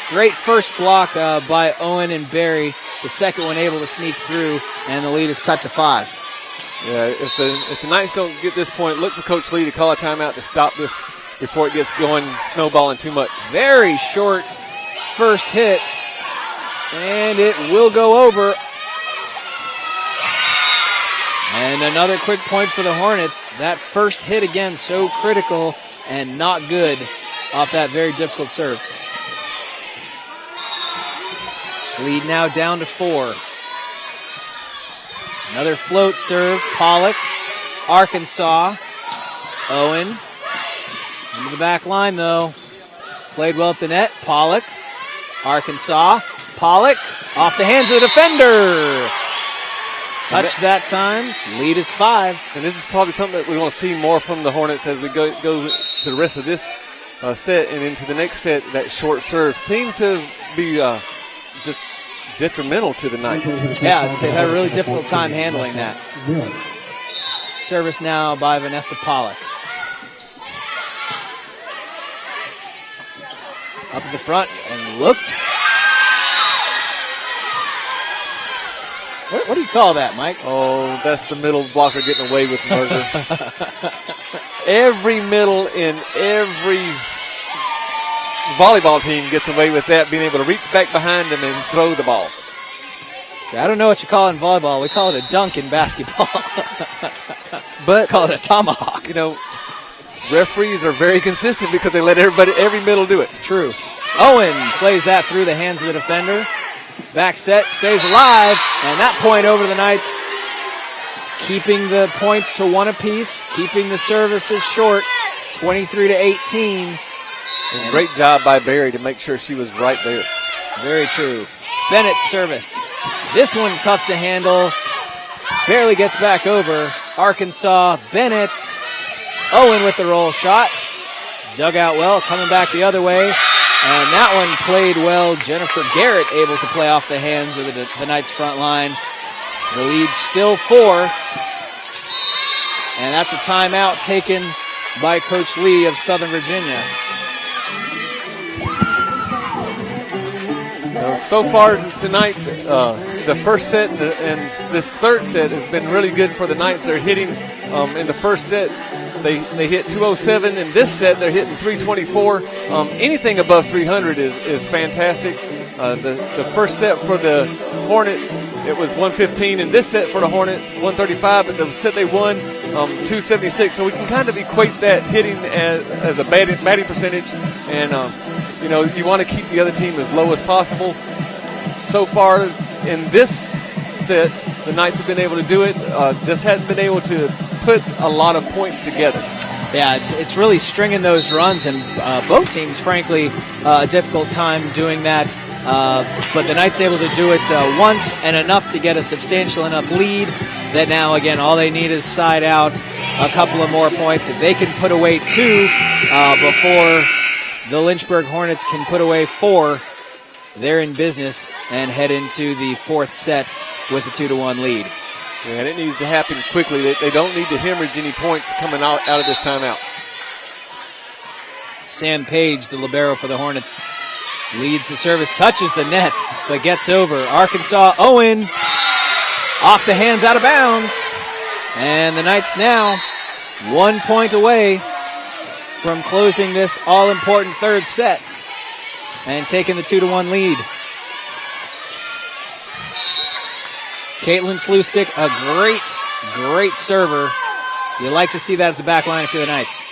Great first block by Owen and Barry. The second one able to sneak through, and the lead is cut to 5. Yeah, if the Knights don't get this point, look for Coach Lee to call a timeout to stop this before it gets going, snowballing too much. Very short first hit, and it will go over. And another quick point for the Hornets. That first hit again so critical and not good off that very difficult serve. Lead now down to 4. Another float serve. Pollock, Arkansas, Owen. Into the back line though. Played well at the net. Pollock, Arkansas, Pollock off the hands of the defender. Touch that time. Lead is 5. And this is probably something that we want to see more from the Hornets as we go to the rest of this set and into the next set. That short serve seems to be just detrimental to the Knights. Yeah, they've had a really difficult time handling that. Service now by Vanessa Pollock. Up at the front and looked. What do you call that, Mike? Oh, that's the middle blocker getting away with murder. Every middle in every volleyball team gets away with that, being able to reach back behind them and throw the ball. See, I don't know what you call it in volleyball. We call it a dunk in basketball. But call it a tomahawk. You know, referees are very consistent because they let every middle do it. True. Owen plays that through the hands of the defender. Back set, stays alive, and that point over the Knights. Keeping the points to 1 apiece, keeping the services short, 23-18. And great job by Barry to make sure she was right there. Very true. Bennett's service. This one tough to handle. Barely gets back over. Arkansas, Bennett. Owen with the roll shot. Dug out well, coming back the other way. And that one played well. Jennifer Garrett able to play off the hands of the Knights front line. The lead's still 4. And that's a timeout taken by Coach Lee of Southern Virginia. So far tonight, the first set and this third set has been really good for the Knights. They're hitting in the first set. They hit 207. In this set, they're hitting 324. Anything above 300 is fantastic. The first set for the Hornets, it was 115. In this set for the Hornets, 135. But the set they won, 276. So we can kind of equate that hitting as a batting percentage. And, you want to keep the other team as low as possible. So far in this set, the Knights have been able to do it. Just hadn't been able to put a lot of points together. Yeah, it's really stringing those runs, and both teams, frankly, a difficult time doing that. But the Knights able to do it once and enough to get a substantial enough lead that now, again, all they need is side out a couple of more points. If they can put away 2 before the Lynchburg Hornets can put away 4, they're in business and head into the fourth set with a 2-1 lead. Yeah, and it needs to happen quickly. They don't need to hemorrhage any points coming out of this timeout. Sam Page, the libero for the Hornets, leads the service, touches the net, but gets over. Arkansas, Owen, off the hands, out of bounds. And the Knights now 1 point away from closing this all-important third set and taking the 2-1 lead. Caitlin Slustig, a great server. You like to see that at the back line if you're the Knights.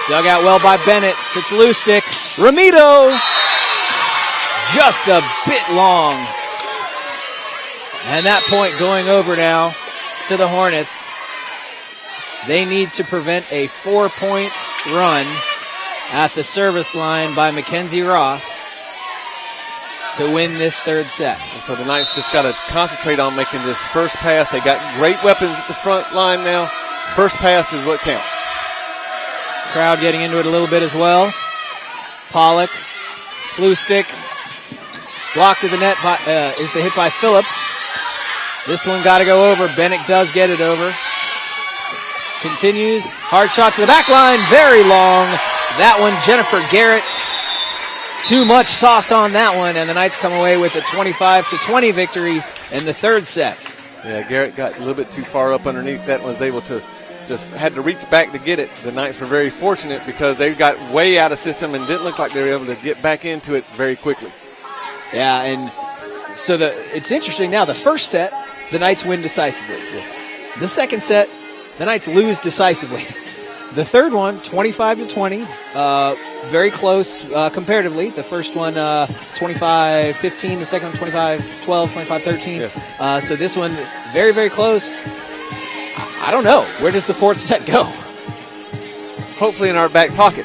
Dug out well by Bennett to Lustig. Ramito, just a bit long. And that point going over now to the Hornets. They need to prevent a 4-point run at the service line by Mackenzie Ross to win this third set. And so the Knights just got to concentrate on making this first pass. They got great weapons at the front line now. First pass is what counts. Crowd getting into it a little bit as well. Pollock, Lustig, blocked to the net is the hit by Phillips. This one got to go over. Bennett does get it over. Continues. Hard shot to the back line. Very long. That one, Jennifer Garrett. Too much sauce on that one, and the Knights come away with a 25-20 victory in the third set. Yeah, Garrett got a little bit too far up underneath that and was able to just had to reach back to get it. The Knights were very fortunate because they got way out of system and didn't look like they were able to get back into it very quickly. Yeah, and so it's interesting now. The first set, the Knights win decisively. Yes. The second set, the Knights lose decisively. The third one, 25-20, very close comparatively. The first one, 25-15. The second one, 25-12, 25-13. Yes. So this one, very, very close. I don't know. Where does the fourth set go? Hopefully in our back pocket.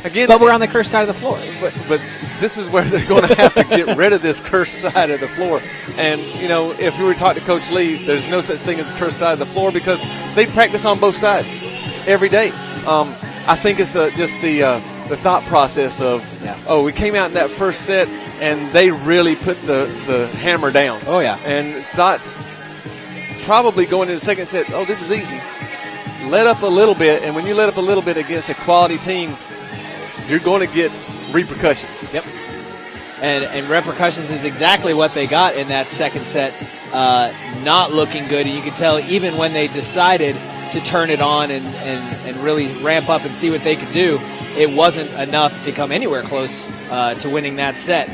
Again, but we're on the cursed side of the floor. But this is where they're going to have to get rid of this cursed side of the floor. And, you know, if we were to talk to Coach Lee, there's no such thing as cursed side of the floor because they practice on both sides every day. I think it's just the thought process of, we came out in that first set and they really put the hammer down. Oh, yeah. And thought probably going into the second set, this is easy. Let up a little bit, and when you let up a little bit against a quality team, you're going to get repercussions. Yep. And repercussions is exactly what they got in that second set. Not looking good, and you could tell even when they decided to turn it on and really ramp up and see what they could do, it wasn't enough to come anywhere close to winning that set.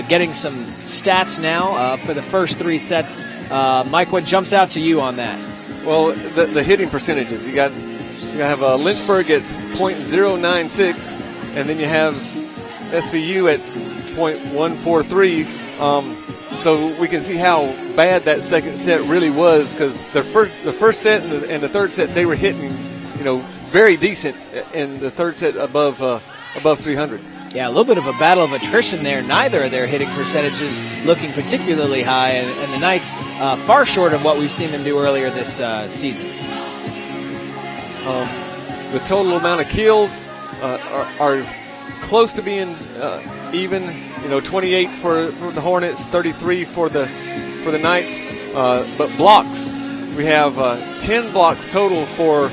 Getting some stats now for the first three sets. Mike, what jumps out to you on that? Well, the hitting percentages. You have Lynchburg at .096, and then you have SVU at .143. So we can see how bad that second set really was because the first set and the third set they were hitting, very decent, and the third set above 300. Yeah, a little bit of a battle of attrition there. Neither of their hitting percentages looking particularly high, and the Knights far short of what we've seen them do earlier this season. The total amount of kills are close to being even. 28 for the Hornets, 33 for the Knights. But blocks, we have 10 blocks total for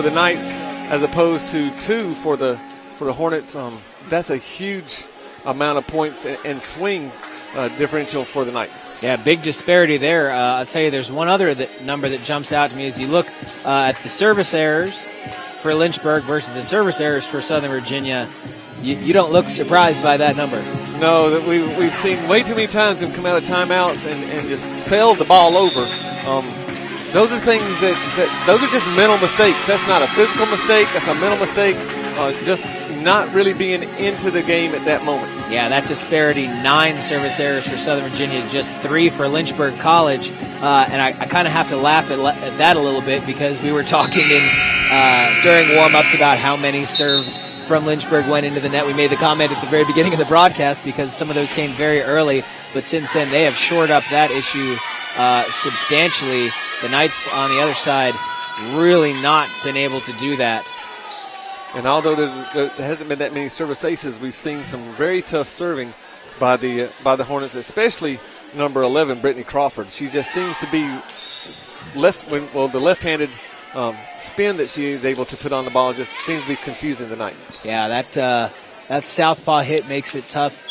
the Knights as opposed to 2 for the Hornets. That's a huge amount of points and swing differential for the Knights. Yeah, big disparity there. I'll tell you, there's one other number that jumps out to me as you look at the service errors for Lynchburg versus the service errors for Southern Virginia. You don't look surprised by that number. No, that we've seen way too many times them come out of timeouts and just sail the ball over. Those are things those are just mental mistakes. That's not a physical mistake. That's a mental mistake. Just not really being into the game at that moment. Yeah, that disparity, 9 service errors for Southern Virginia, just 3 for Lynchburg College. And I kind of have to laugh at that a little bit because we were talking during warm-ups about how many serves from Lynchburg went into the net. We made the comment at the very beginning of the broadcast because some of those came very early. But since then, they have shored up that issue substantially. The Knights on the other side really not been able to do that. And although there hasn't been that many service aces, we've seen some very tough serving by the Hornets, especially number 11, Brittany Crawford. She just seems to be the left-handed spin that she is able to put on the ball just seems to be confusing the Knights. Yeah, that southpaw hit makes it tough,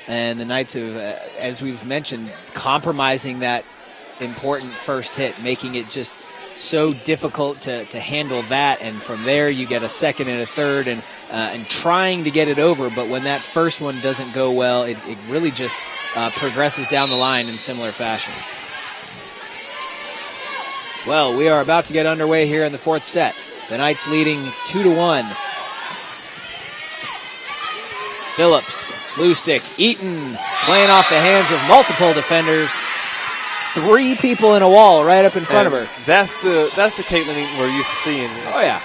and the Knights have, as we've mentioned, compromising that important first hit, making it just so difficult to handle that, and from there you get a second and a third, and trying to get it over, but when that first one doesn't go well, it really just progresses down the line in similar fashion. Well, we are about to get underway here in the fourth set. The Knights leading 2-1. Phillips, blue stick, Eaton playing off the hands of multiple defenders. 3 people in a wall right up in front of her. That's the Caitlin Eaton we're used to seeing. Oh, yeah.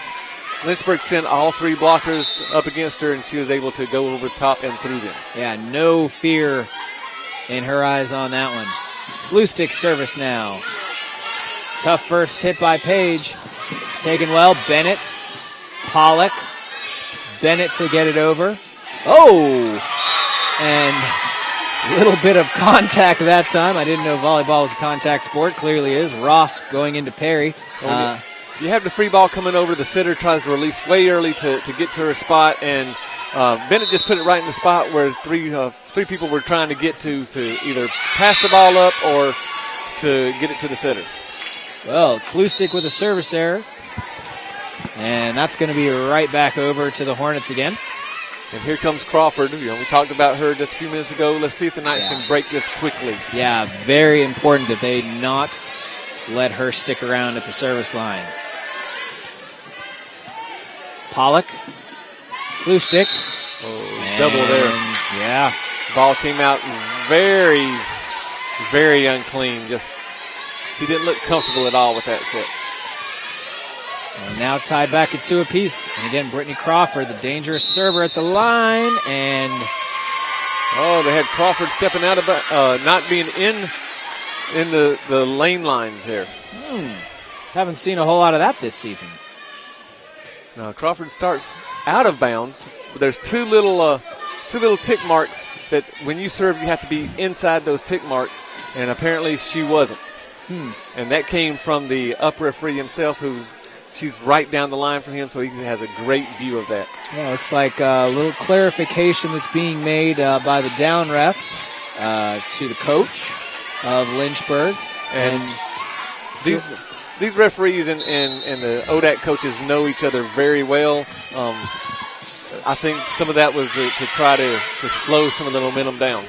Lynchburg sent all 3 blockers up against her, and she was able to go over the top and through them. Yeah, no fear in her eyes on that one. Blue stick service now. Tough first hit by Page. Taken well. Bennett. Pollock. Bennett to get it over. Oh! And a little bit of contact that time. I didn't know volleyball was a contact sport. Clearly is. Ross going into Perry. You have the free ball coming over. The sitter tries to release way early to get to her spot, and Bennett just put it right in the spot where three people were trying to get to either pass the ball up or to get it to the sitter. Well, Klustik with a service error. And that's going to be right back over to the Hornets again. And here comes Crawford. We talked about her just a few minutes ago. Let's see if the Knights can break this quickly. Yeah, very important that they not let her stick around at the service line. Pollock. Klustik. Oh, double there. Yeah. Ball came out very, very unclean. She didn't look comfortable at all with that set. And now tied back at 2 apiece. And again, Brittany Crawford, the dangerous server at the line. And they had Crawford stepping out of not being in the lane lines here. Haven't seen a whole lot of that this season. Now Crawford starts out of bounds. But there's two little tick marks that when you serve, you have to be inside those tick marks. And apparently she wasn't. And that came from the up referee himself, she's right down the line from him, so he has a great view of that. Yeah, looks like a little clarification that's being made by the down ref to the coach of Lynchburg. And these referees and the ODAC coaches know each other very well. I think some of that was to try to slow some of the momentum down.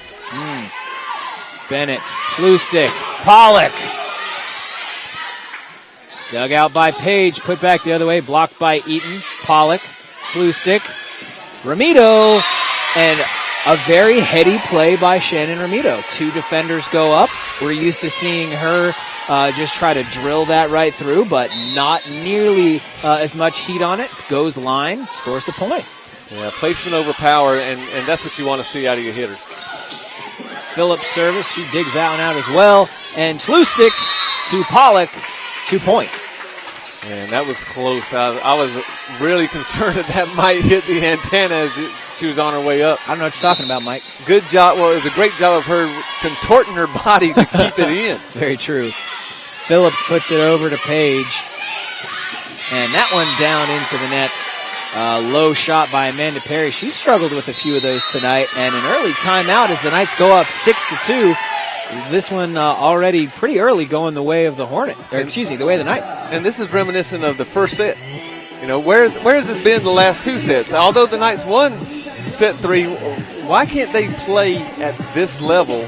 Bennett, Klustik, Pollock. Dug out by Page, put back the other way, blocked by Eaton. Pollock, Klustik, Ramito, and a very heady play by Shannon Ramito. 2 defenders go up. We're used to seeing her just try to drill that right through, but not nearly as much heat on it. Goes line, scores the point. Yeah, placement over power, and that's what you want to see out of your hitters. Phillips service, she digs that one out as well. And Klustik to Pollock. 2 points. And that was close. I was really concerned that might hit the antenna as she was on her way up. I don't know what you're talking about, Mike. Good job. Well, it was a great job of her contorting her body to keep it in. Very true. Phillips puts it over to Page. And that one down into the net. Low shot by Amanda Perry. She struggled with a few of those tonight. And an early timeout as the Knights go up 6-2. This one already pretty early going the way of the the way of the Knights. And this is reminiscent of the first set. Where has this been the last 2 sets? Although the Knights won set 3, why can't they play at this level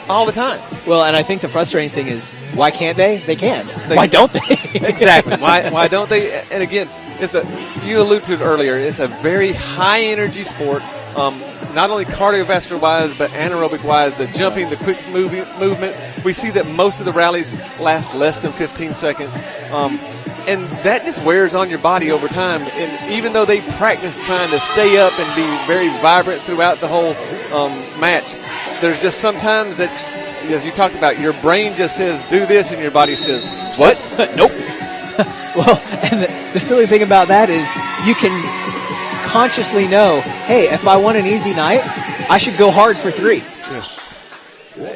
all the time? Well, and I think the frustrating thing is, why can't they? They can. Why don't they? Exactly. Why don't they? And again, you alluded to it earlier, it's a very high-energy sport. Not only cardiovascular-wise, but anaerobic-wise, the jumping, the quick movement. We see that most of the rallies last less than 15 seconds. And that just wears on your body over time. And even though they practice trying to stay up and be very vibrant throughout the whole match, there's just sometimes that, as you talked about, your brain just says, do this, and your body says, what? Nope. Well, and the silly thing about that is you can consciously know, hey, if I want an easy night, I should go hard for 3. Yes.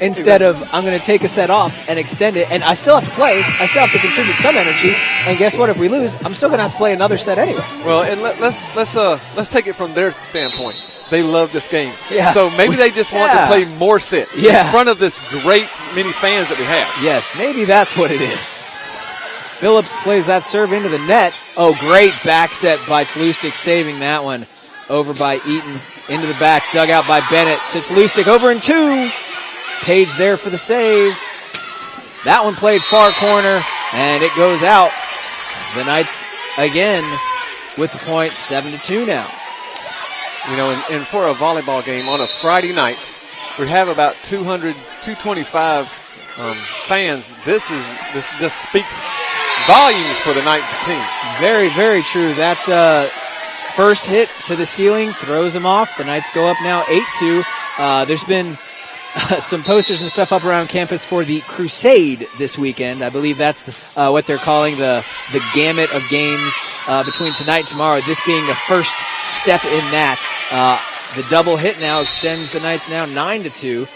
Instead of I'm going to take a set off and extend it, and I still have to play. I still have to contribute some energy. And guess what? If we lose, I'm still going to have to play another set anyway. Well, and let's take it from their standpoint. They love this game, yeah. So maybe they just want to play more sets in front of this great many fans that we have. Yes, maybe that's what it is. Phillips plays that serve into the net. Oh, great back set by Tlustik, saving that one. Over by Eaton, into the back, dug out by Bennett to Tlustik, over in 2. Page there for the save. That one played far corner, and it goes out. The Knights again with the point, 7-2 now. You know, and for a volleyball game on a Friday night, we have about 225 fans. This just speaks volumes for the Knights team. Very, very true. That first hit to the ceiling throws them off. The Knights go up now 8-2. There's been some posters and stuff up around campus for the Crusade this weekend. I believe that's what they're calling the gamut of games between tonight and tomorrow, this being the first step in that. The double hit now extends the Knights now 9-2,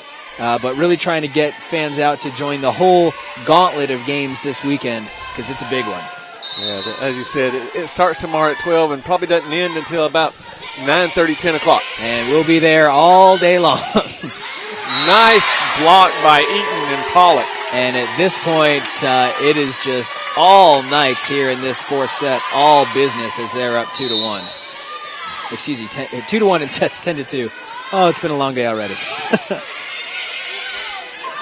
but really trying to get fans out to join the whole gauntlet of games this weekend because it's a big one. Yeah, as you said, it starts tomorrow at 12 and probably doesn't end until about 9:30, 10 o'clock. And we'll be there all day long. Nice block by Eaton and Pollock. And at this point, it is just all Knights here in this fourth set, all business as they're up 2-1. Excuse me, 2-1 in sets, 10-2. Oh, it's been a long day already.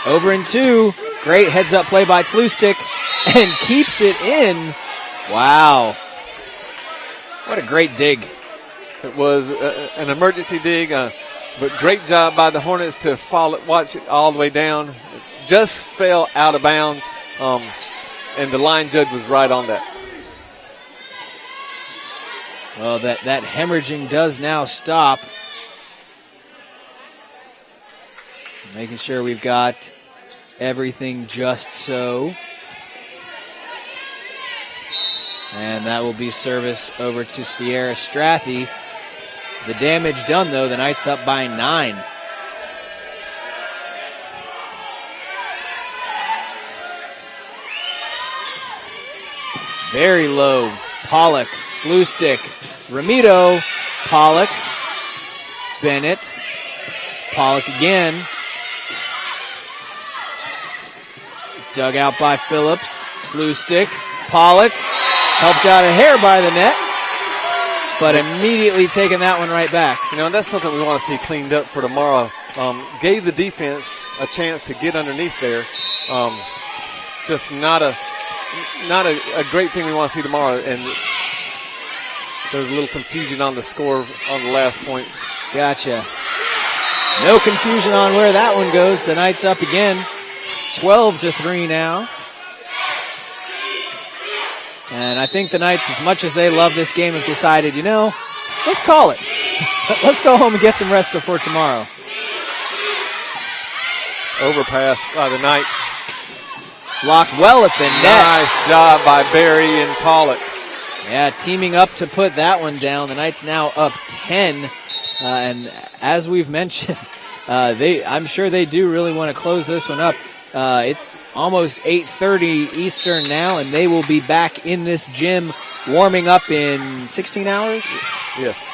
Over in 2, great heads-up play by Tlustik, and keeps it in. Wow. What a great dig. It was an emergency dig, but great job by the Hornets to watch it all the way down. It just fell out of bounds, and the line judge was right on that. Well, that hemorrhaging does now stop. Making sure we've got everything just so. And that will be service over to Sierra Strathy. The damage done, though. The Knights up by 9. Very low. Pollock, Tlustik, Ramito, Pollock, Bennett, Pollock again. Dug out by Phillips, Tlustik, Pollock, helped out a hair by the net, but immediately taking that one right back. You know, and that's something we want to see cleaned up for tomorrow. Gave the defense a chance to get underneath there. Just not a great thing we want to see tomorrow. And there was a little confusion on the score on the last point. Gotcha. No confusion on where that one goes. The Knights up again, 12-3 now. And I think the Knights, as much as they love this game, have decided, you know, let's call it. Let's go home and get some rest before tomorrow. Overpass by the Knights. Blocked well at the net. Nice job by Barry and Pollock. Yeah, teaming up to put that one down. The Knights now up 10. And as we've mentioned, I'm sure they do really want to close this one up. It's almost 8:30 Eastern now, and they will be back in this gym warming up in 16 hours? Yes.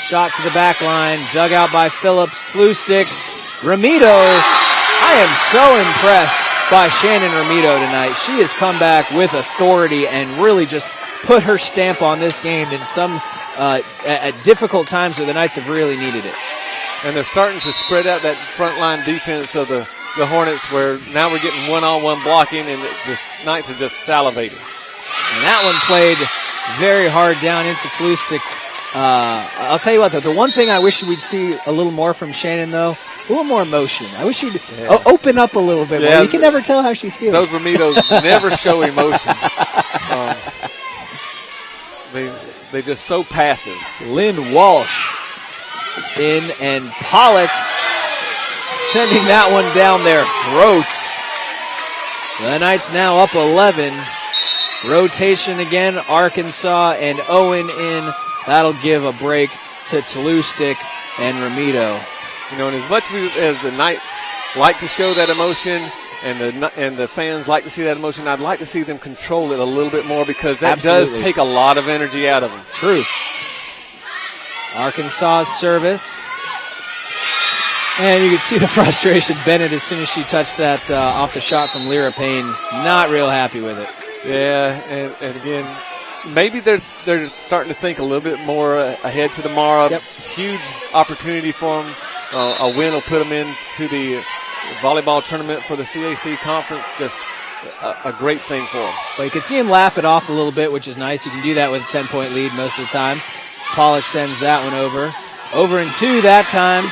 Shot to the back line, dug out by Phillips, Tlustik, Ramito. I am so impressed by Shannon Ramito tonight. She has come back with authority and really just put her stamp on this game in some at difficult times where the Knights have really needed it. And they're starting to spread out that front line defense of the Hornets, where now we're getting one-on-one blocking, and the Knights are just salivating. And that one played very hard down into Tlustik. I'll tell you what, though, the one thing I wish we'd see a little more from Shannon, though, a little more emotion. I wish she'd open up a little bit more. You can never tell how she's feeling. Those Ramitos never show emotion. They're just so passive. Lynn Walsh in, and Pollock sending that one down their throats. The Knights now up 11. Rotation again, Arkansas and Owen in. That'll give a break to Tlustik and Ramito. You know, and as much as the Knights like to show that emotion and the fans like to see that emotion, I'd like to see them control it a little bit more because that does take a lot of energy out of them. True. Arkansas's service. And you can see the frustration. Bennett, as soon as she touched that off the shot from Lyra Payne, not real happy with it. Yeah, and again, maybe they're starting to think a little bit more ahead to tomorrow. Yep. Huge opportunity for them. A win will put them into the volleyball tournament for the CAC conference. Just a great thing for them. But you can see him laugh it off a little bit, which is nice. You can do that with a 10-point lead most of the time. Pollock sends that one over. Over in 2 that time.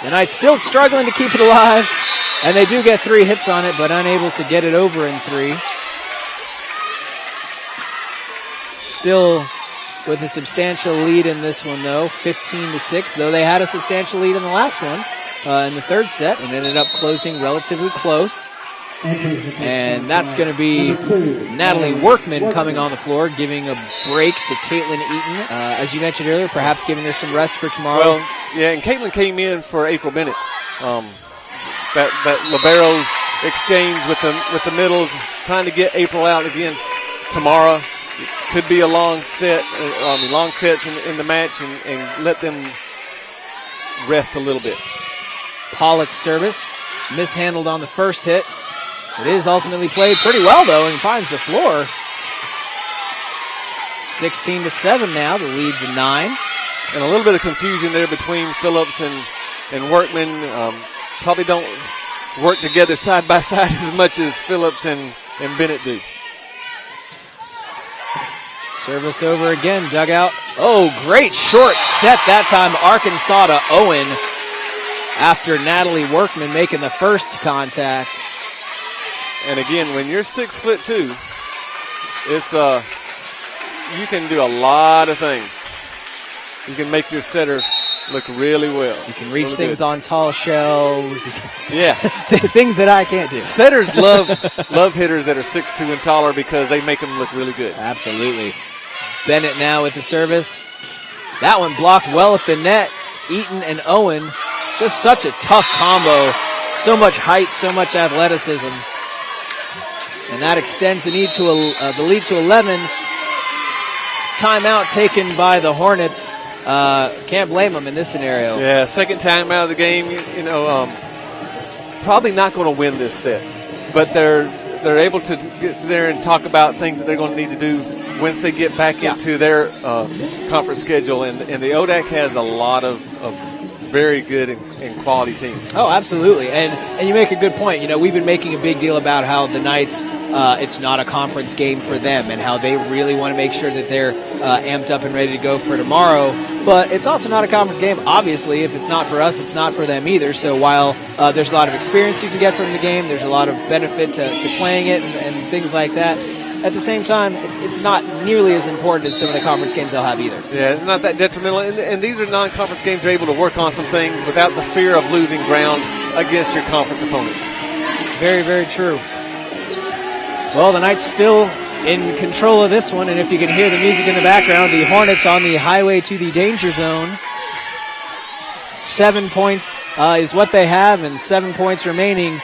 The Knights still struggling to keep it alive. And they do get 3 hits on it, but unable to get it over in 3. Still with a substantial lead in this one, though, 15-6, though they had a substantial lead in the last one in the third set and ended up closing relatively close. And that's going to be Natalie Workman coming on the floor, giving a break to Caitlin Eaton. As you mentioned earlier, perhaps giving her some rest for tomorrow. Well, yeah, and Caitlin came in for April Bennett. That libero exchange with the middles, trying to get April out again tomorrow. Could be a long set, long sets in the match, and let them rest a little bit. Pollock's service mishandled on the first hit. It is ultimately played pretty well, though, and finds the floor. 16-7 now, the lead to 9. And a little bit of confusion there between Phillips and Workman. Probably don't work together side by side as much as Phillips and Bennett do. Service over again, dugout. Oh, great short set that time. Arkansas to Owen after Natalie Workman making the first contact. And again, when you're 6'2", it's you can do a lot of things. You can make your setter look really well. You can reach really things good. On tall shelves. Yeah, things that I can't do. Setters love hitters that are 6'2" and taller because they make them look really good. Absolutely. Bennett now with the service. That one blocked well at the net. Eaton and Owen, just such a tough combo. So much height, so much athleticism. And that extends the lead to 11. Timeout taken by the Hornets. Can't blame them in this scenario. Yeah, second time out of the game. You know, probably not going to win this set, but they're able to get there and talk about things that they're going to need to do once they get back into their conference schedule. And the ODAC has a lot of very good and quality teams. Oh, absolutely. And you make a good point. You know, we've been making a big deal about how the Knights, it's not a conference game for them and how they really want to make sure that they're amped up and ready to go for tomorrow. But it's also not a conference game. Obviously, if it's not for us, it's not for them either. So while there's a lot of experience you can get from the game, there's a lot of benefit to playing it and things like that. At the same time, it's not nearly as important as some of the conference games they'll have either. Yeah, it's not that detrimental. And these are non-conference games. You're able to work on some things without the fear of losing ground against your conference opponents. Very, very true. Well, the Knights still in control of this one, and if you can hear the music in the background, the Hornets on the highway to the danger zone. 7 points is what they have, and 7 points remaining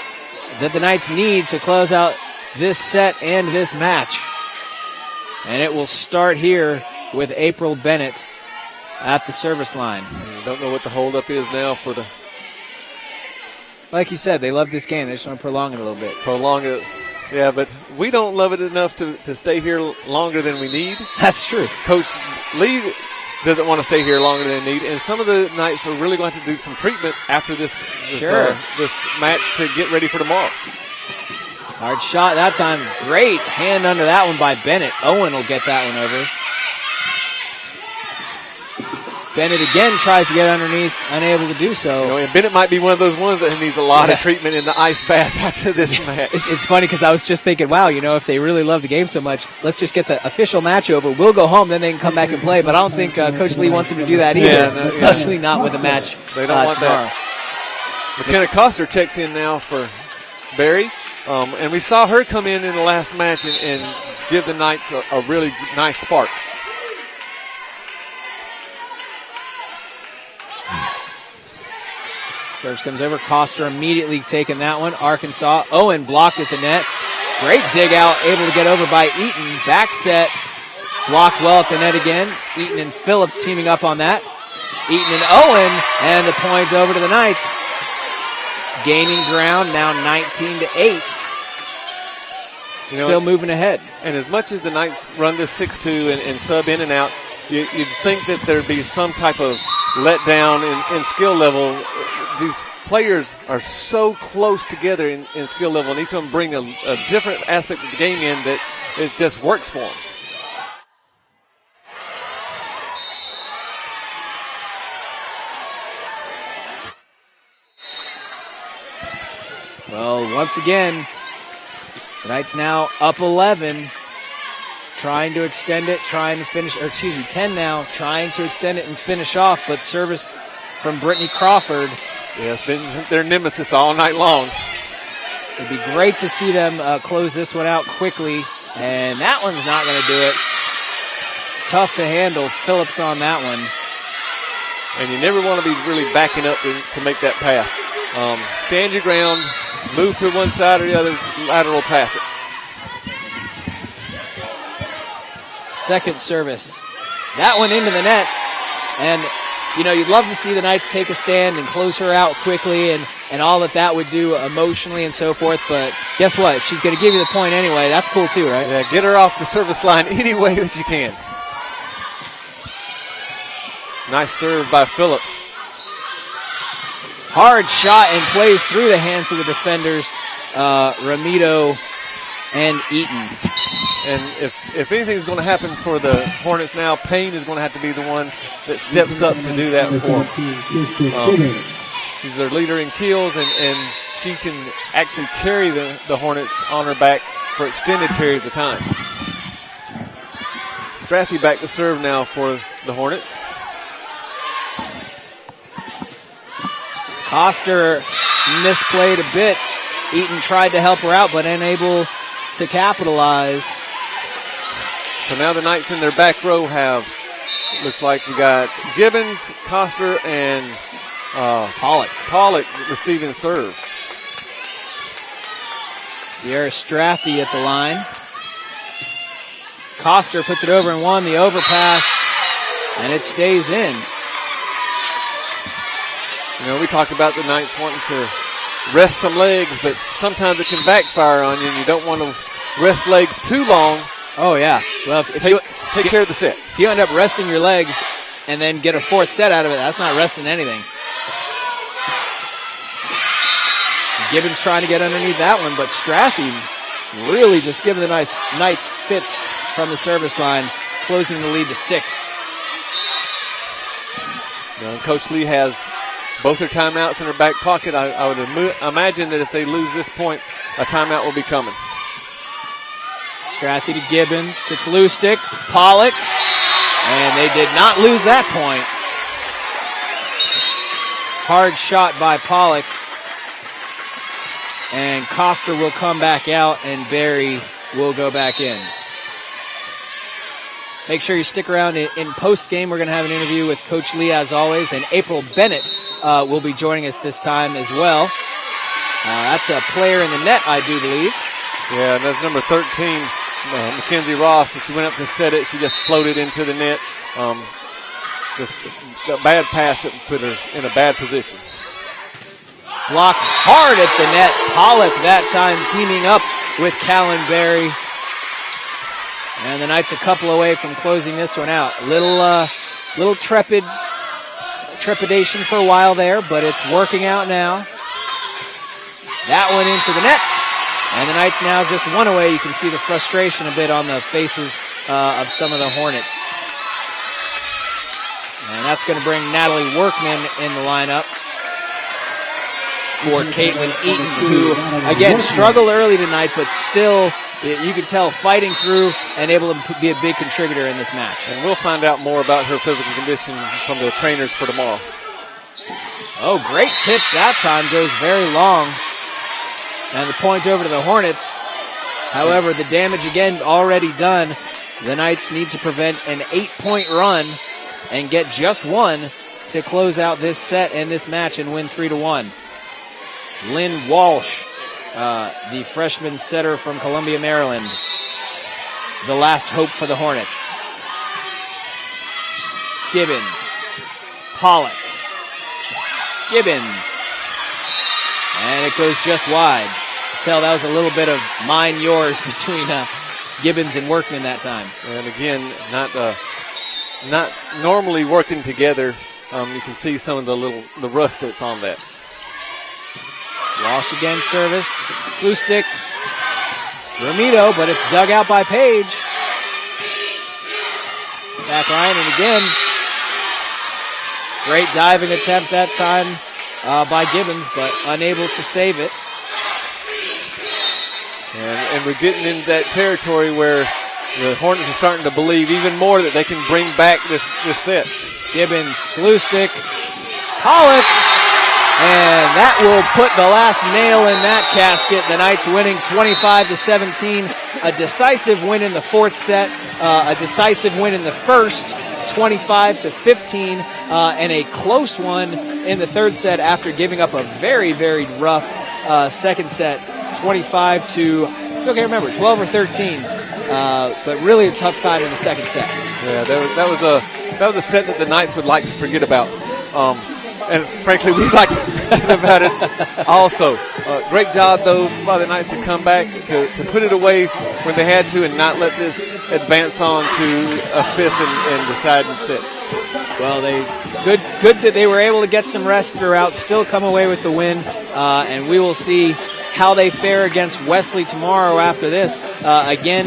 that the Knights need to close out this set and this match. And it will start here with April Bennett at the service line. Don't know what the holdup is now for the... Like you said, they love this game. They just want to prolong it a little bit. Prolong it. Yeah, but we don't love it enough to stay here longer than we need. That's true. Coach Lee doesn't want to stay here longer than they need, and some of the Knights are really going to do some treatment after this match to get ready for tomorrow. Hard shot that time. Great hand under that one by Bennett. Owen will get that one over. Bennett again tries to get underneath, unable to do so. You know, and Bennett might be one of those ones that needs a lot of treatment in the ice bath after this match. It's funny because I was just thinking, wow, you know, if they really love the game so much, let's just get the official match over. We'll go home, then they can come back and play. But I don't think Coach Lee wants him to do that either, especially not with a match they don't want tomorrow. that. McKenna Coster checks in now for Barry. And we saw her come in the last match and give the Knights a really nice spark. Service comes over. Coster immediately taking that one. Arkansas. Owen blocked at the net. Great dig out. Able to get over by Eaton. Back set. Blocked well at the net again. Eaton and Phillips teaming up on that. Eaton and Owen. And the point over to the Knights. Gaining ground now 19-8. Still moving ahead. And as much as the Knights run this 6-2 and sub in and out, you'd think that there'd be some type of letdown in skill level. These players are so close together in skill level, and each of them bring a different aspect of the game in that it just works for them. Well, once again, the Knights now up 11, trying to extend it, trying to finish, 10 now, trying to extend it and finish off, but service from Brittany Crawford. Yeah, it's been their nemesis all night long. It'd be great to see them close this one out quickly, and that one's not going to do it. Tough to handle. Phillips on that one. And you never want to be really backing up to make that pass. Stand your ground, move to one side or the other, lateral pass it. Second service. That one into the net. And, you'd love to see the Knights take a stand and close her out quickly and all that would do emotionally and so forth. But guess what? If she's going to give you the point anyway, that's cool too, right? Yeah, get her off the service line any way that you can. Nice serve by Phillips. Hard shot and plays through the hands of the defenders, Ramito and Eaton. And if anything's going to happen for the Hornets now, Payne is going to have to be the one that steps up to do that for them. She's their leader in kills, and she can actually carry the Hornets on her back for extended periods of time. Strathy back to serve now for the Hornets. Coster misplayed a bit. Eaton tried to help her out, but unable to capitalize. So now the Knights in their back row have, looks like we got Gibbons, Coster, and Pollock receiving serve. Sierra Strathy at the line. Coster puts it over and one, the overpass, and it stays in. We talked about the Knights wanting to rest some legs, but sometimes it can backfire on you, and you don't want to rest legs too long. Oh, yeah. Well, take care of the set. If you end up resting your legs and then get a fourth set out of it, that's not resting anything. Gibbons trying to get underneath that one, but Strathy really just giving the Knights fits from the service line, closing the lead to 6. Coach Lee has both their timeouts in her back pocket. I would imagine that if they lose this point, a timeout will be coming. Strathy to Gibbons to Tlustik, Pollock, and they did not lose that point. Hard shot by Pollock, and Coster will come back out, and Barry will go back in. Make sure you stick around in post-game. We're going to have an interview with Coach Lee, as always, and April Bennett will be joining us this time as well. That's a player in the net, I do believe. Yeah, that's number 13, Mackenzie Ross. As she went up to set it, she just floated into the net. Just a bad pass that put her in a bad position. Blocked hard at the net. Pollock that time teaming up with Callan Berry. And the Knights a couple away from closing this one out. Little trepidation for a while there, but it's working out now. That one into the net. And the Knights now just one away. You can see the frustration a bit on the faces of some of the Hornets. And that's going to bring Natalie Workman in the lineup for Caitlin Eaton, who, again, struggled early tonight, but still, you can tell, fighting through and able to be a big contributor in this match. And we'll find out more about her physical condition from the trainers for tomorrow. Oh, great tip that time. Goes very long. And the point over to the Hornets. However, the damage again already done. The Knights need to prevent an 8-point run and get just one to close out this set and this match and win 3-1. Lynn Walsh, the freshman setter from Columbia, Maryland, the last hope for the Hornets. Gibbons, Pollock, Gibbons, and it goes just wide. Tell that was a little bit of mine, yours between Gibbons and Workman that time. And again, not normally working together. You can see some of the rust that's on that. Walsh again, service, flu stick, Romito, but it's dug out by Page. Back line, and again, great diving attempt that time by Gibbons, but unable to save it. And we're getting into that territory where the Hornets are starting to believe even more that they can bring back this set. Gibbons, flu stick, Pollock, and that will put the last nail in that casket. The Knights winning 25-17. A decisive win in the fourth set, a decisive win in the first, 25-15, and a close one in the third set after giving up a very, very rough second set, 25 to, still can't remember, 12 or 13, but really a tough time in the second set. Yeah, that was a set that the Knights would like to forget about. And frankly, we'd like to forget about it also. Great job, though, by the Knights to come back, to put it away when they had to and not let this advance on to a fifth and deciding set. Well, good that they were able to get some rest throughout, still come away with the win, and we will see how they fare against Wesley tomorrow after this. Again,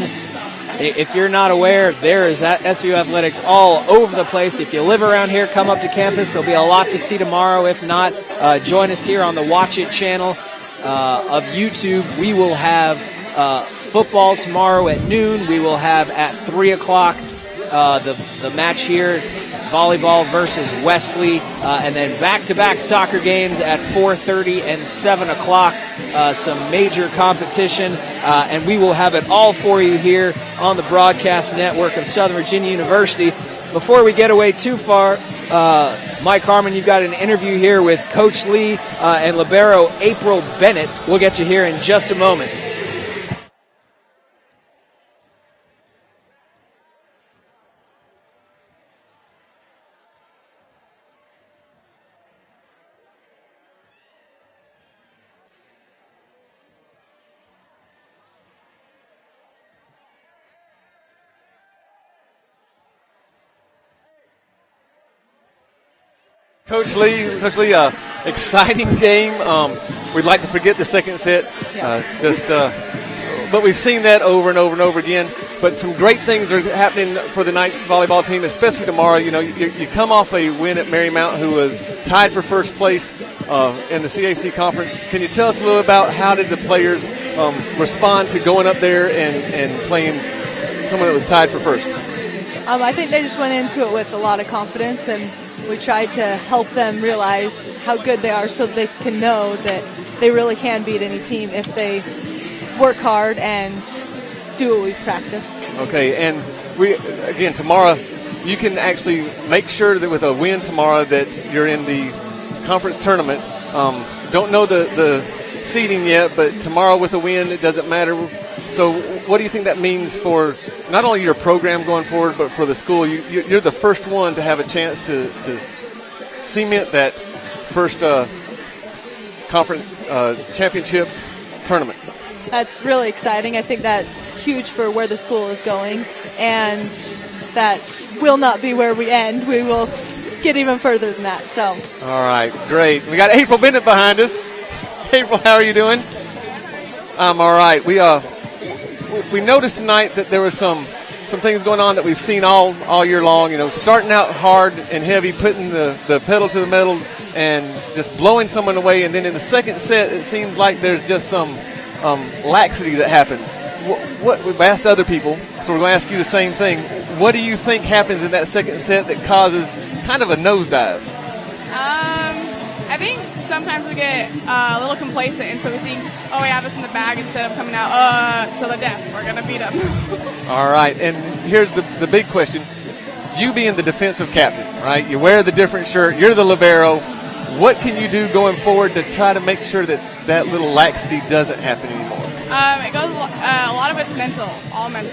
if you're not aware, there is SVU Athletics all over the place. If you live around here, come up to campus. There'll be a lot to see tomorrow. If not, join us here on the Watch It channel of YouTube. We will have football tomorrow at noon. We will have at 3 o'clock the match here, volleyball versus Wesley, and then back-to-back soccer games at 4:30 and 7 o'clock. Some major competition, and we will have it all for you here on the broadcast network of Southern Virginia University. Before we get away too far, Mike Harmon, you've got an interview here with Coach Lee and libero April Bennett. We'll get you here in just a moment. Coach Lee, exciting game. We'd like to forget the second set, but we've seen that over and over and over again. But some great things are happening for the Knights volleyball team, especially tomorrow. You know, you come off a win at Marymount, who was tied for first place in the CAC conference. Can you tell us a little about how did the players respond to going up there and playing someone that was tied for first? I think they just went into it with a lot of confidence, and we tried to help them realize how good they are so they can know that they really can beat any team if they work hard and do what we've practiced. Okay, and tomorrow you can actually make sure that with a win tomorrow that you're in the conference tournament. Don't know the seeding yet, but tomorrow with a win, it doesn't matter. So what do you think that means for not only your program going forward, but for the school? You're the first one to have a chance to cement that first conference championship tournament. That's really exciting. I think that's huge for where the school is going, and that will not be where we end. We will get even further than that. So. All right, great. We got April Bennett behind us. April, how are you doing? I'm all right. We noticed tonight that there was some things going on that we've seen all year long. You know, starting out hard and heavy, putting the pedal to the metal, and just blowing someone away. And then in the second set, it seems like there's just some laxity that happens. What we've asked other people, so we're going to ask you the same thing. What do you think happens in that second set that causes kind of a nosedive? I think sometimes we get a little complacent, and so we think, oh, we have this in the bag instead of coming out to the death. We're going to beat them. All right, and here's the big question. You being the defensive captain, right? You wear the different shirt. You're the libero. What can you do going forward to try to make sure that little laxity doesn't happen anymore? It goes a lot of it's mental, all of it's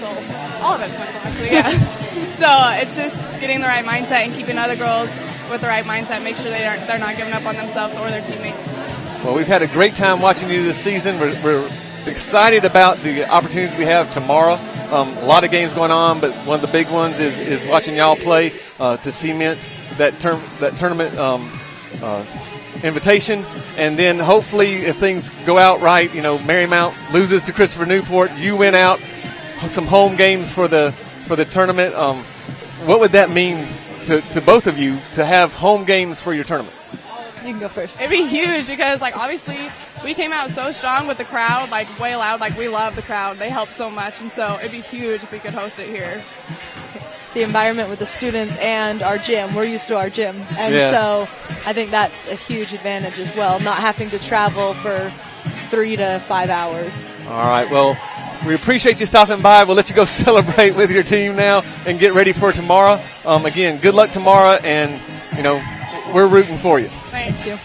mental actually. Yes. So it's just getting the right mindset and keeping other girls with the right mindset. Make sure they're not giving up on themselves or their teammates. Well, we've had a great time watching you this season. We're excited about the opportunities we have tomorrow. A lot of games going on, but one of the big ones is watching y'all play to cement that tournament invitation, and then hopefully if things go out right, Marymount loses to Christopher Newport, you win out some home games for the tournament. What would that mean to both of you to have home games for your tournament? You can go first. It'd be huge because, obviously we came out so strong with the crowd, way loud. We love the crowd. They help so much, and so it'd be huge if we could host it here. The environment with the students and our gym. We're used to our gym. And so I think that's a huge advantage as well, not having to travel for 3 to 5 hours. All right, well, we appreciate you stopping by. We'll let you go celebrate with your team now and get ready for tomorrow. Again, good luck tomorrow, and, we're rooting for you. Thank you.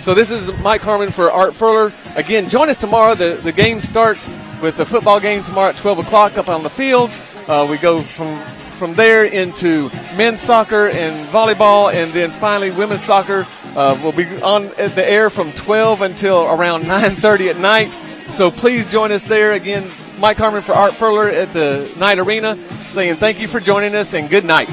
So this is Mike Harmon for Art Furler. Again, join us tomorrow. The game starts with the football game tomorrow at 12 o'clock up on the fields. We go from there into men's soccer and volleyball, and then finally women's soccer will be on the air from 12 until around 9:30 at night. So please join us there. Again, Mike Harmon for Art Furler at the Night Arena saying thank you for joining us and good night.